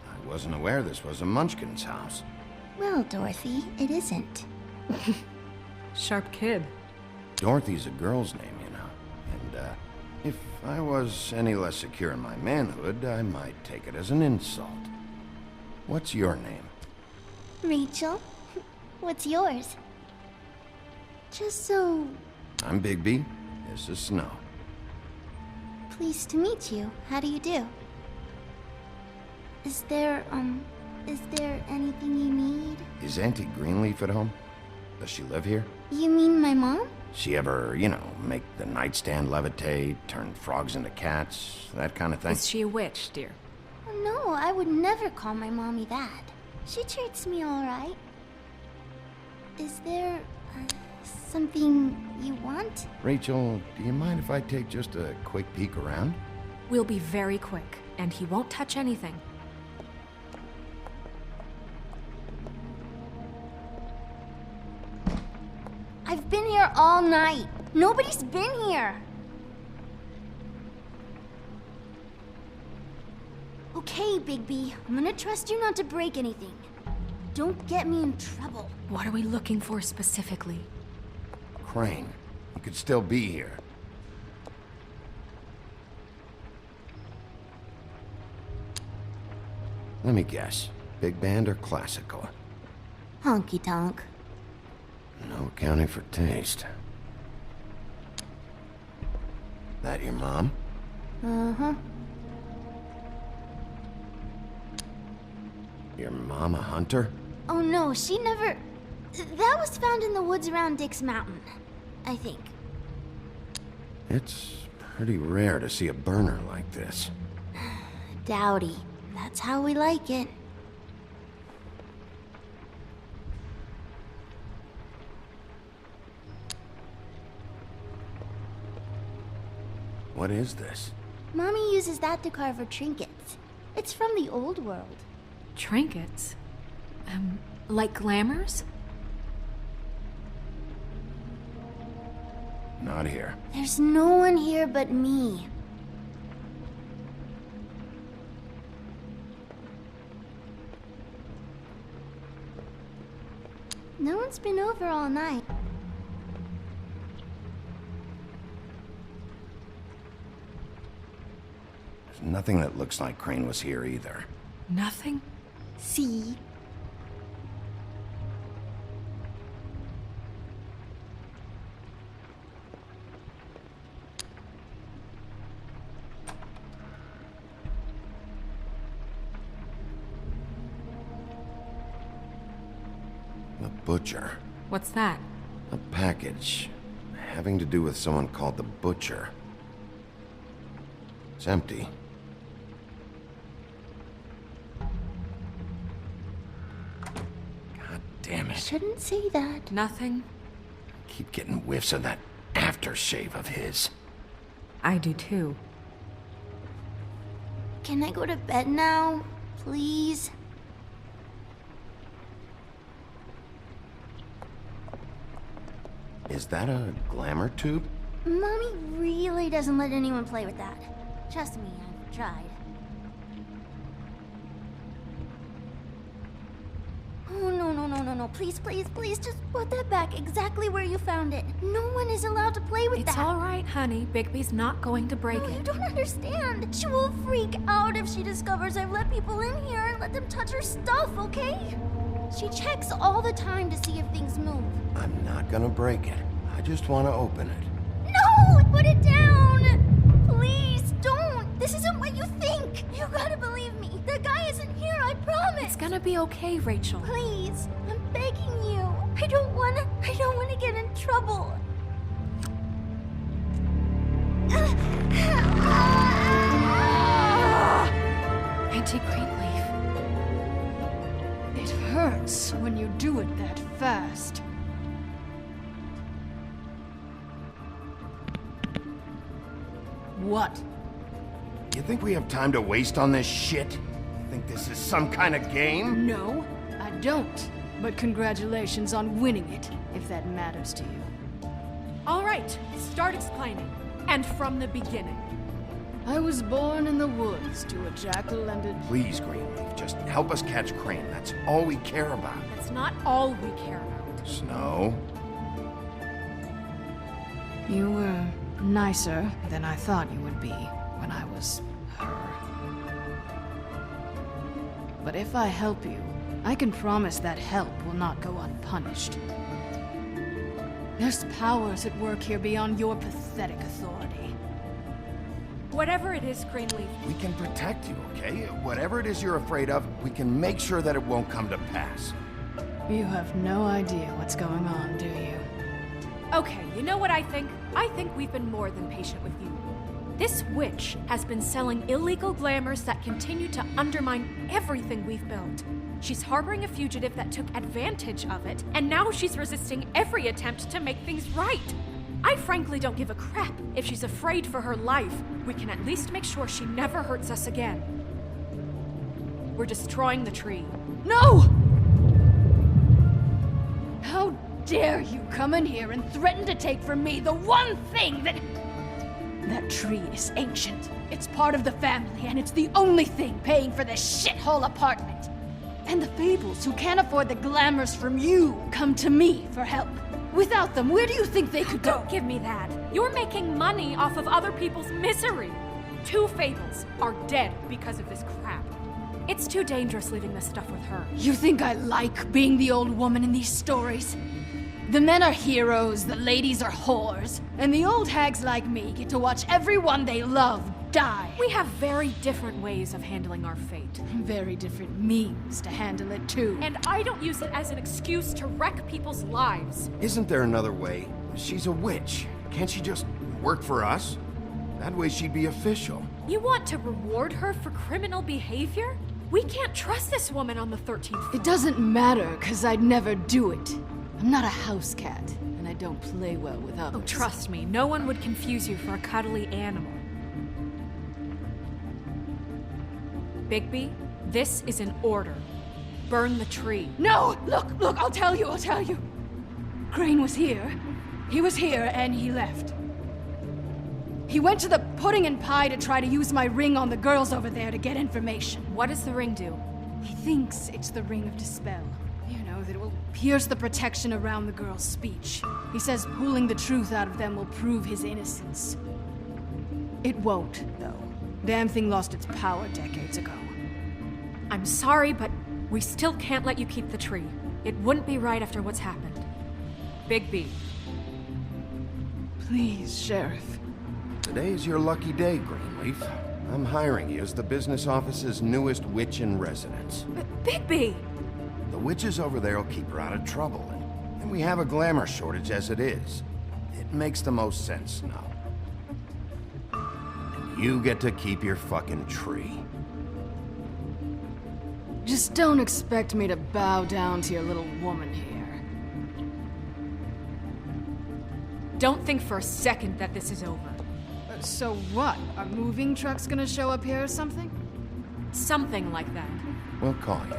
I wasn't aware this was a Munchkin's house. Well, Dorothy, it isn't. Sharp kid. Dorothy's a girl's name, you know. And, if I was any less secure in my manhood, I might take it as an insult. What's your name? Rachel? What's yours? Just so... I'm Bigby. This is Snow. Pleased to meet you. How do you do? Is there anything you need? Is Auntie Greenleaf at home? Does she live here? You mean my mom? She ever, you know, make the nightstand levitate, turn frogs into cats, that kind of thing? Is she a witch, dear? Oh, no, I would never call my mommy that. She treats me all right. Is there something you want? Rachel, do you mind if I take just a quick peek around? We'll be very quick, and he won't touch anything. I've been here all night. Nobody's been here. Okay, Bigby. I'm gonna trust you not to break anything. Don't get me in trouble. What are we looking for specifically? Crane. He could still be here. Let me guess. Big band or classical? Honky tonk. No accounting for taste. That your mom? Uh-huh. Your mom a hunter? Oh no, she never... That was found in the woods around Dick's Mountain, I think. It's pretty rare to see a burner like this. Dowdy. That's how we like it. What is this? Mommy uses that to carve her trinkets. It's from the old world. Trinkets? Like glamours? Not here. There's no one here but me. No one's been over all night. There's nothing that looks like Crane was here either. Nothing? See? Butcher. What's that? A package having to do with someone called the Butcher. It's empty. God damn it. Shouldn't say that. Nothing. Keep getting whiffs of that aftershave of his. I do too. Can I go to bed now? Please? Is that a glamour tube? Mommy really doesn't let anyone play with that. Trust me, I've tried. Oh, no. Please, just put that back exactly where you found it. No one is allowed to play with that. It's all right, honey. Bigby's not going to break it. You don't understand. She will freak out if she discovers I've let people in here and let them touch her stuff, okay? She checks all the time to see if things move. I'm not gonna break it. I just want to open it. No! Put it down! Please, don't! This isn't what you think! You gotta believe me. The guy isn't here, I promise! It's gonna be okay, Rachel. Please, I'm begging you. I don't wanna get in trouble. Auntie Greenleaf. It hurts when you do it that fast. What? You think we have time to waste on this shit? Think this is some kind of game? No, I don't. But congratulations on winning it, if that matters to you. All right, start explaining. And from the beginning. I was born in the woods to a jackal and a... Please, Greenleaf, just help us catch Crane. That's all we care about. That's not all we care about. Snow? You were nicer than I thought you would be when I was her. But if I help you, I can promise that help will not go unpunished. There's powers at work here beyond your pathetic authority. Whatever it is, Greenleaf. We can protect you, okay? Whatever it is you're afraid of, we can make sure that it won't come to pass. You have no idea what's going on, do you? Okay, you know what I think? I think we've been more than patient with you. This witch has been selling illegal glamours that continue to undermine everything we've built. She's harboring a fugitive that took advantage of it, and now she's resisting every attempt to make things right. I frankly don't give a crap if she's afraid for her life. We can at least make sure she never hurts us again. We're destroying the tree. No! How dare you come in here and threaten to take from me the one thing that... That tree is ancient. It's part of the family, and it's the only thing paying for this shithole apartment. And the Fables, who can't afford the glamours from you, come to me for help. Without them, where do you think they could go? Don't give me that. You're making money off of other people's misery. 2 Fables are dead because of this crap. It's too dangerous leaving this stuff with her. You think I like being the old woman in these stories? The men are heroes, the ladies are whores, and the old hags like me get to watch everyone they love die. We have very different ways of handling our fate. Very different means to handle it, too. And I don't use it as an excuse to wreck people's lives. Isn't there another way? She's a witch. Can't she just work for us? That way she'd be official. You want to reward her for criminal behavior? We can't trust this woman on the 13th floor. It doesn't matter, because I'd never do it. I'm not a house cat, and I don't play well with others. Oh, trust me, no one would confuse you for a cuddly animal. Bigby, this is an order. Burn the tree. No! Look, I'll tell you. Crane was here. He was here, and he left. He went to the pudding and pie to try to use my ring on the girls over there to get information. What does the ring do? He thinks it's the Ring of Dispel. That it will pierce the protection around the girl's speech. He says pulling the truth out of them will prove his innocence. It won't, though. Damn thing lost its power decades ago. I'm sorry, but we still can't let you keep the tree. It wouldn't be right after what's happened. Bigby. Please, Sheriff. Today is your lucky day, Greenleaf. I'm hiring you as the business office's newest witch in residence. Bigby! The The witches over there will keep her out of trouble, and we have a glamour shortage as it is. It makes the most sense now. And you get to keep your fucking tree. Just don't expect me to bow down to your little woman here. Don't think for a second that this is over. So what? Are moving trucks gonna show up here or something? Something like that. We'll call you.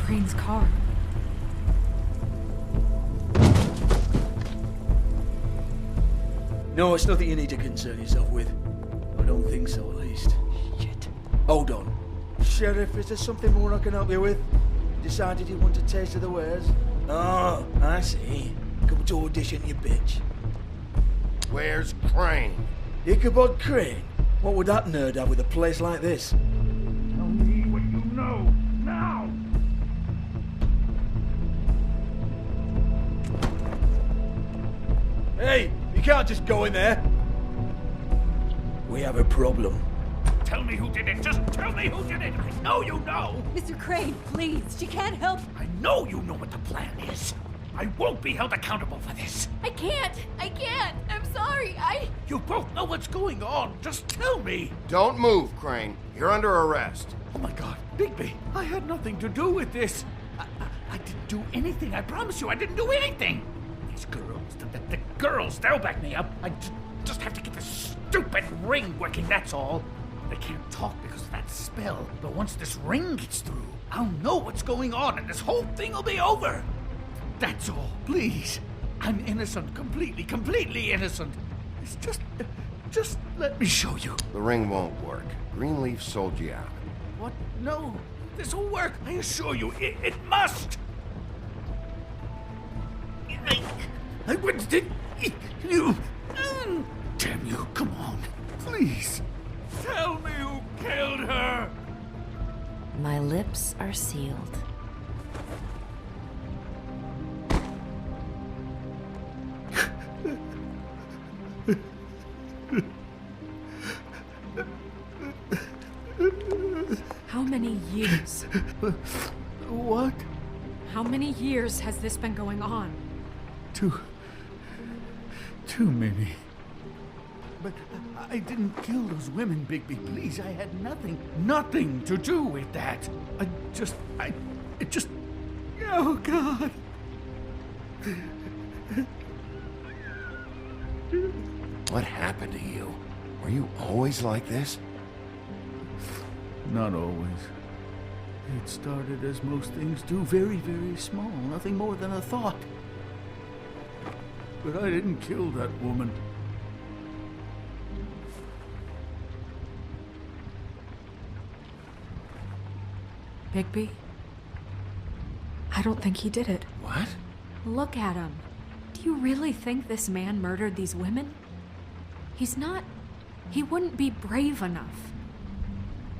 Crane's car. No, it's nothing you need to concern yourself with. I don't think so, at least. Shit. Hold on. Sheriff, is there something more I can help you with? Decided you want a taste of the wares? Oh, I see. Come to audition, you bitch. Where's Crane? Ichabod Crane? What would that nerd have with a place like this? Tell me what you know, now! Hey, you can't just go in there. We have a problem. Tell me who did it. Just tell me who did it. I know you know. Mr. Crane, please. She can't help. I know you know what the plan is. I won't be held accountable for this. I can't. I'm sorry. You both know what's going on. Just tell me. Don't move, Crane. You're under arrest. Oh my God, Bigby, I had nothing to do with this. I didn't do anything. I promise you, I didn't do anything. These girls, the girls, they'll back me up. I just have to get this stupid ring working, that's all. They can't talk because of that spell. But once this ring gets through, I'll know what's going on and this whole thing will be over. That's all, please. I'm innocent, completely innocent. It's just let me show you. The ring won't work. Greenleaf sold you out. What? No, this will work. I assure you, it must. I wouldn't think you. Damn you! Come on, please. Tell me who killed her. My lips are sealed. How many years? What? How many years has this been going on? Too many. But I didn't kill those women, Bigby. Please, I had nothing to do with that. It just. Oh, God. What happened to you? Were you always like this? Not always. It started as most things do, very, very small. Nothing more than a thought. But I didn't kill that woman. Bigby? I don't think he did it. What? Look at him. Do you really think this man murdered these women? He wouldn't be brave enough.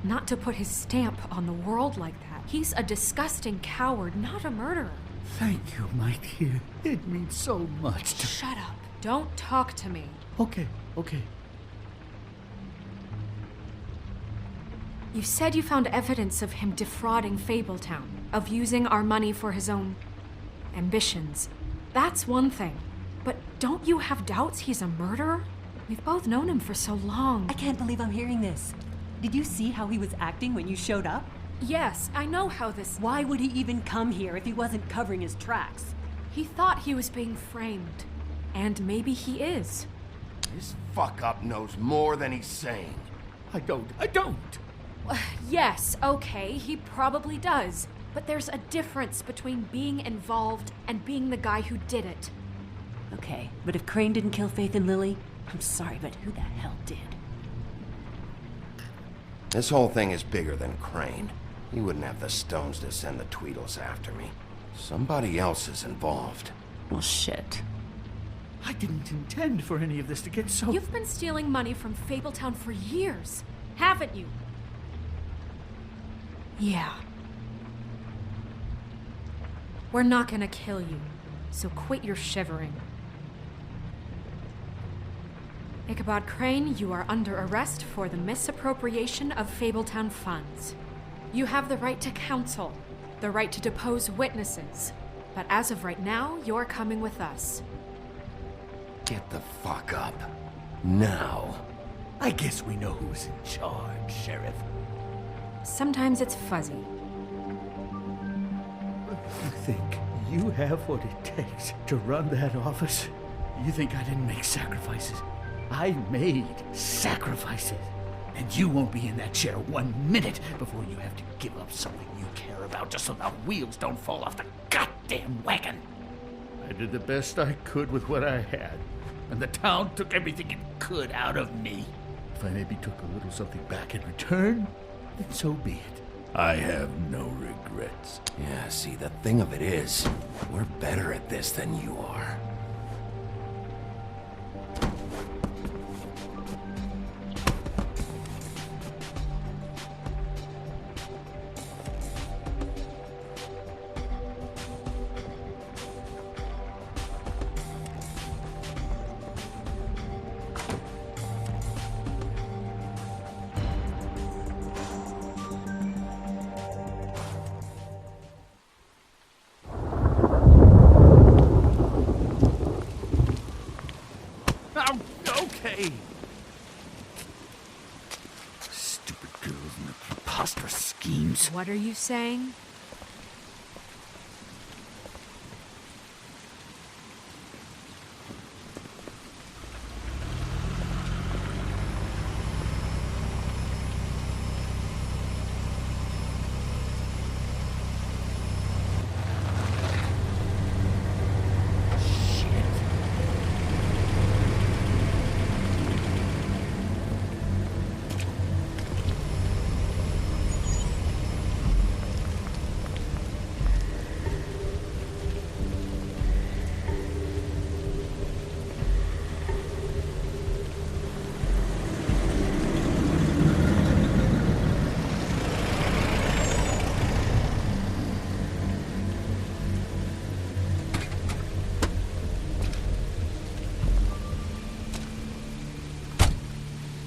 Not to put his stamp on the world like that. He's a disgusting coward, not a murderer. Thank you, my dear. It means so much to... Shut up. Don't talk to me. Okay. You said you found evidence of him defrauding Fabletown, of using our money for his own ambitions. That's one thing. But don't you have doubts he's a murderer? We've both known him for so long. I can't believe I'm hearing this. Did you see how he was acting when you showed up? Yes, I know how this... Why would he even come here if he wasn't covering his tracks? He thought he was being framed. And maybe he is. This fuck-up knows more than he's saying. I don't. Yes, okay, he probably does. But there's a difference between being involved and being the guy who did it. Okay, but if Crane didn't kill Faith and Lily, I'm sorry, but who the hell did? This whole thing is bigger than Crane. He wouldn't have the stones to send the Tweedles after me. Somebody else is involved. Well, shit. I didn't intend for any of this to get so... You've been stealing money from Fabletown for years, haven't you? Yeah. We're not gonna kill you, so quit your shivering. Ichabod Crane, you are under arrest for the misappropriation of Fabletown funds. You have the right to counsel, the right to depose witnesses, but as of right now, you're coming with us. Get the fuck up. Now. I guess we know who's in charge, Sheriff. Sometimes it's fuzzy. You think you have what it takes to run that office? You think I didn't make sacrifices? I made sacrifices. And you won't be in that chair 1 minute before you have to give up something you care about just so the wheels don't fall off the goddamn wagon. I did the best I could with what I had, and the town took everything it could out of me. If I maybe took a little something back in return, then so be it. I have no regrets. Yeah, see, the thing of it is, we're better at this than you are. Okay. Stupid girls and their preposterous schemes. What are you saying?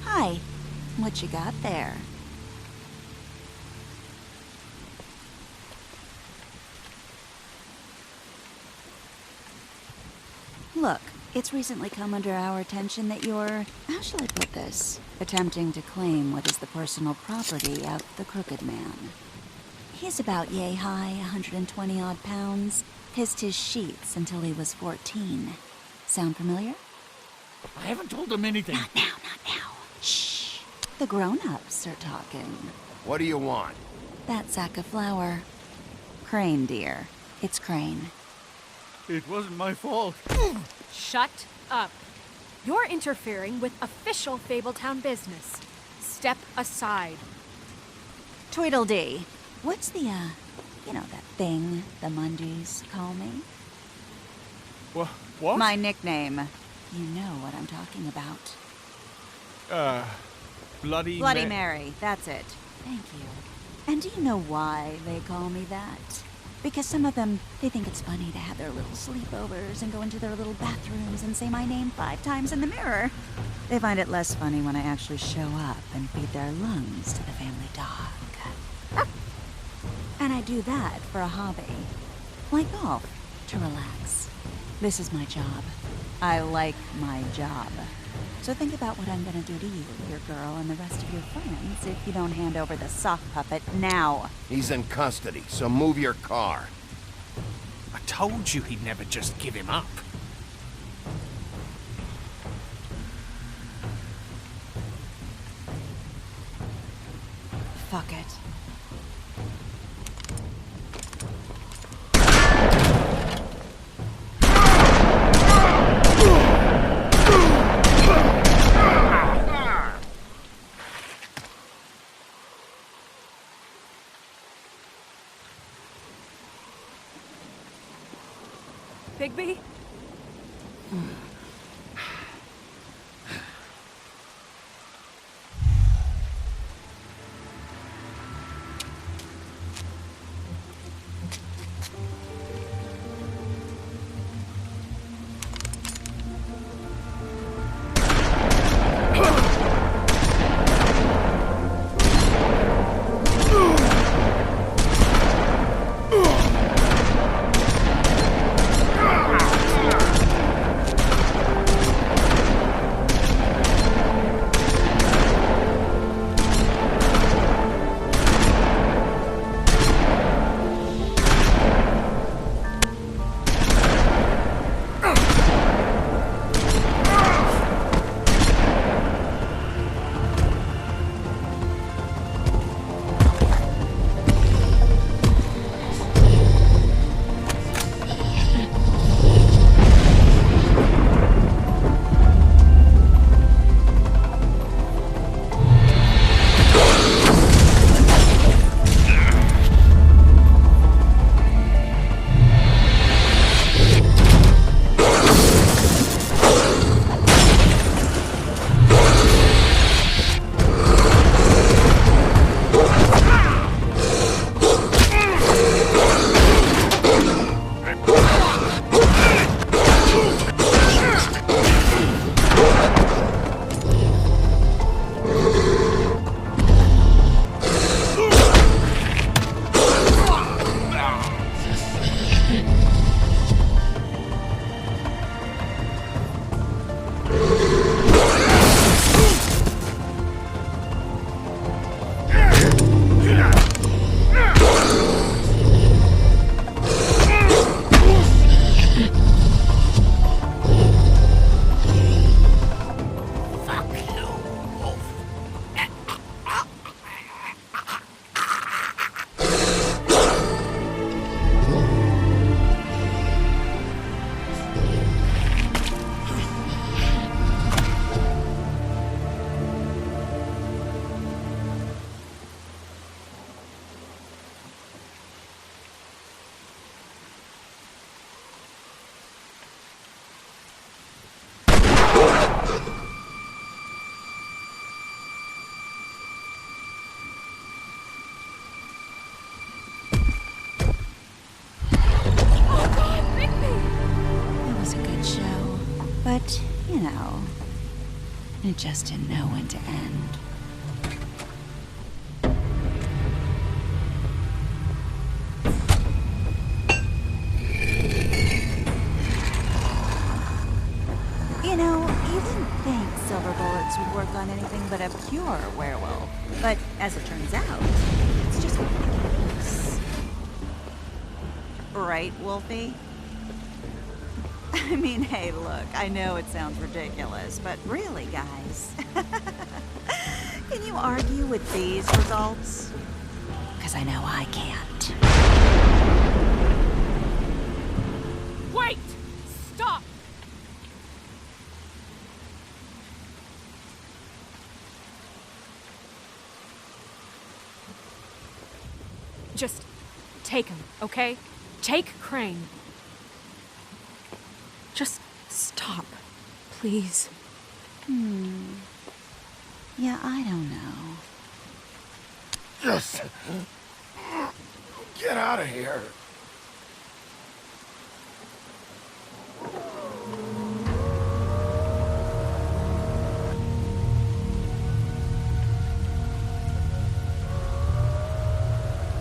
Hi. What you got there? Look, it's recently come under our attention that you're, how shall I put this, attempting to claim what is the personal property of the Crooked Man. He's about yay high, 120 odd pounds, pissed his sheets until he was 14. Sound familiar? I haven't told him anything. Not now. Shh. The grown-ups are talking. What do you want? That sack of flour. Crane, dear. It's Crane. It wasn't my fault. Shut up. You're interfering with official Fabletown business. Step aside. Tweedledee. What's the, you know that thing the Mundies call me? What? My nickname. You know what I'm talking about. Bloody Mary, that's it. Thank you. And do you know why they call me that? Because some of them, they think it's funny to have their little sleepovers and go into their little bathrooms and say my name 5 times in the mirror. They find it less funny when I actually show up and feed their lungs to the family dog. And I do that for a hobby. Like golf, to relax. This is my job. I like my job. So think about what I'm gonna do to you, your girl, and the rest of your friends if you don't hand over the sock puppet now. He's in custody, so move your car. I told you he'd never just give him up. Fuck it. Bigby? But, you know, it just didn't know when to end. You know, you didn't think silver bullets would work on anything but a pure werewolf. But as it turns out, it's just one of the case. Right, Wolfie? I mean, hey, look, I know it sounds ridiculous, but really, guys, can you argue with these results? Because I know I can't. Wait! Stop! Just take him, okay? Take Crane. Just stop, please. Yeah, I don't know. Just get out of here.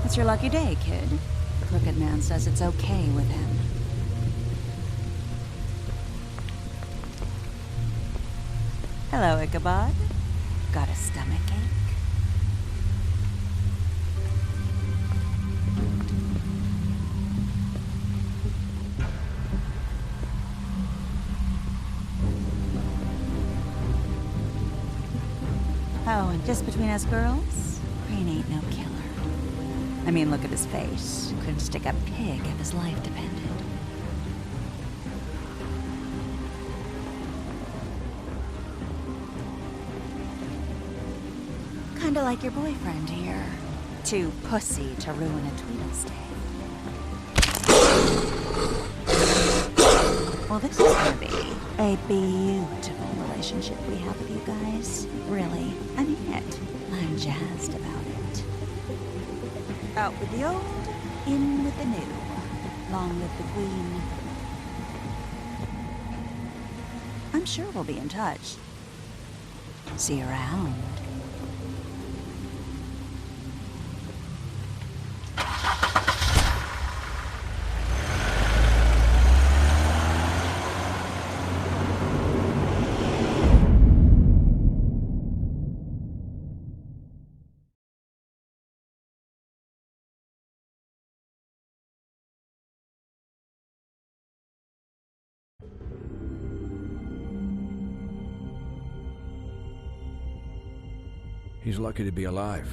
It's your lucky day, kid. The Crooked Man says it's okay with him. Hello, Ichabod. Got a stomachache? Oh, and just between us girls, Crane ain't no killer. I mean, look at his face. Couldn't stick a pig if his life depended. Kinda like your boyfriend here. Too pussy to ruin a Tweedle's day. Well, this is gonna be a beautiful relationship we have with you guys. Really, I mean it. I'm jazzed about it. Out with the old, in with the new. Long live the Queen. I'm sure we'll be in touch. See you around. He's lucky to be alive,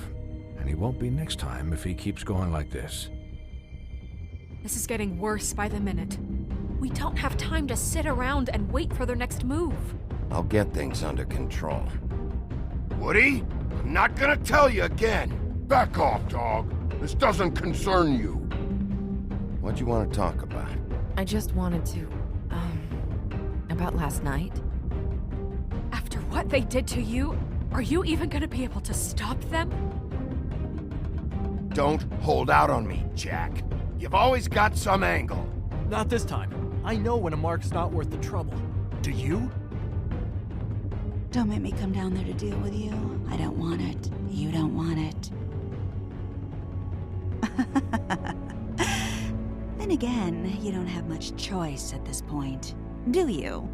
and he won't be next time if he keeps going like this. This is getting worse by the minute. We don't have time to sit around and wait for their next move. I'll get things under control. Woody, I'm not gonna tell you again. Back off, dog. This doesn't concern you. What do you want to talk about? I just wanted to, about last night. After what they did to you, are you even gonna be able to stop them? Don't hold out on me, Jack. You've always got some angle. Not this time. I know when a mark's not worth the trouble. Do you? Don't make me come down there to deal with you. I don't want it. You don't want it. Then again, you don't have much choice at this point, do you?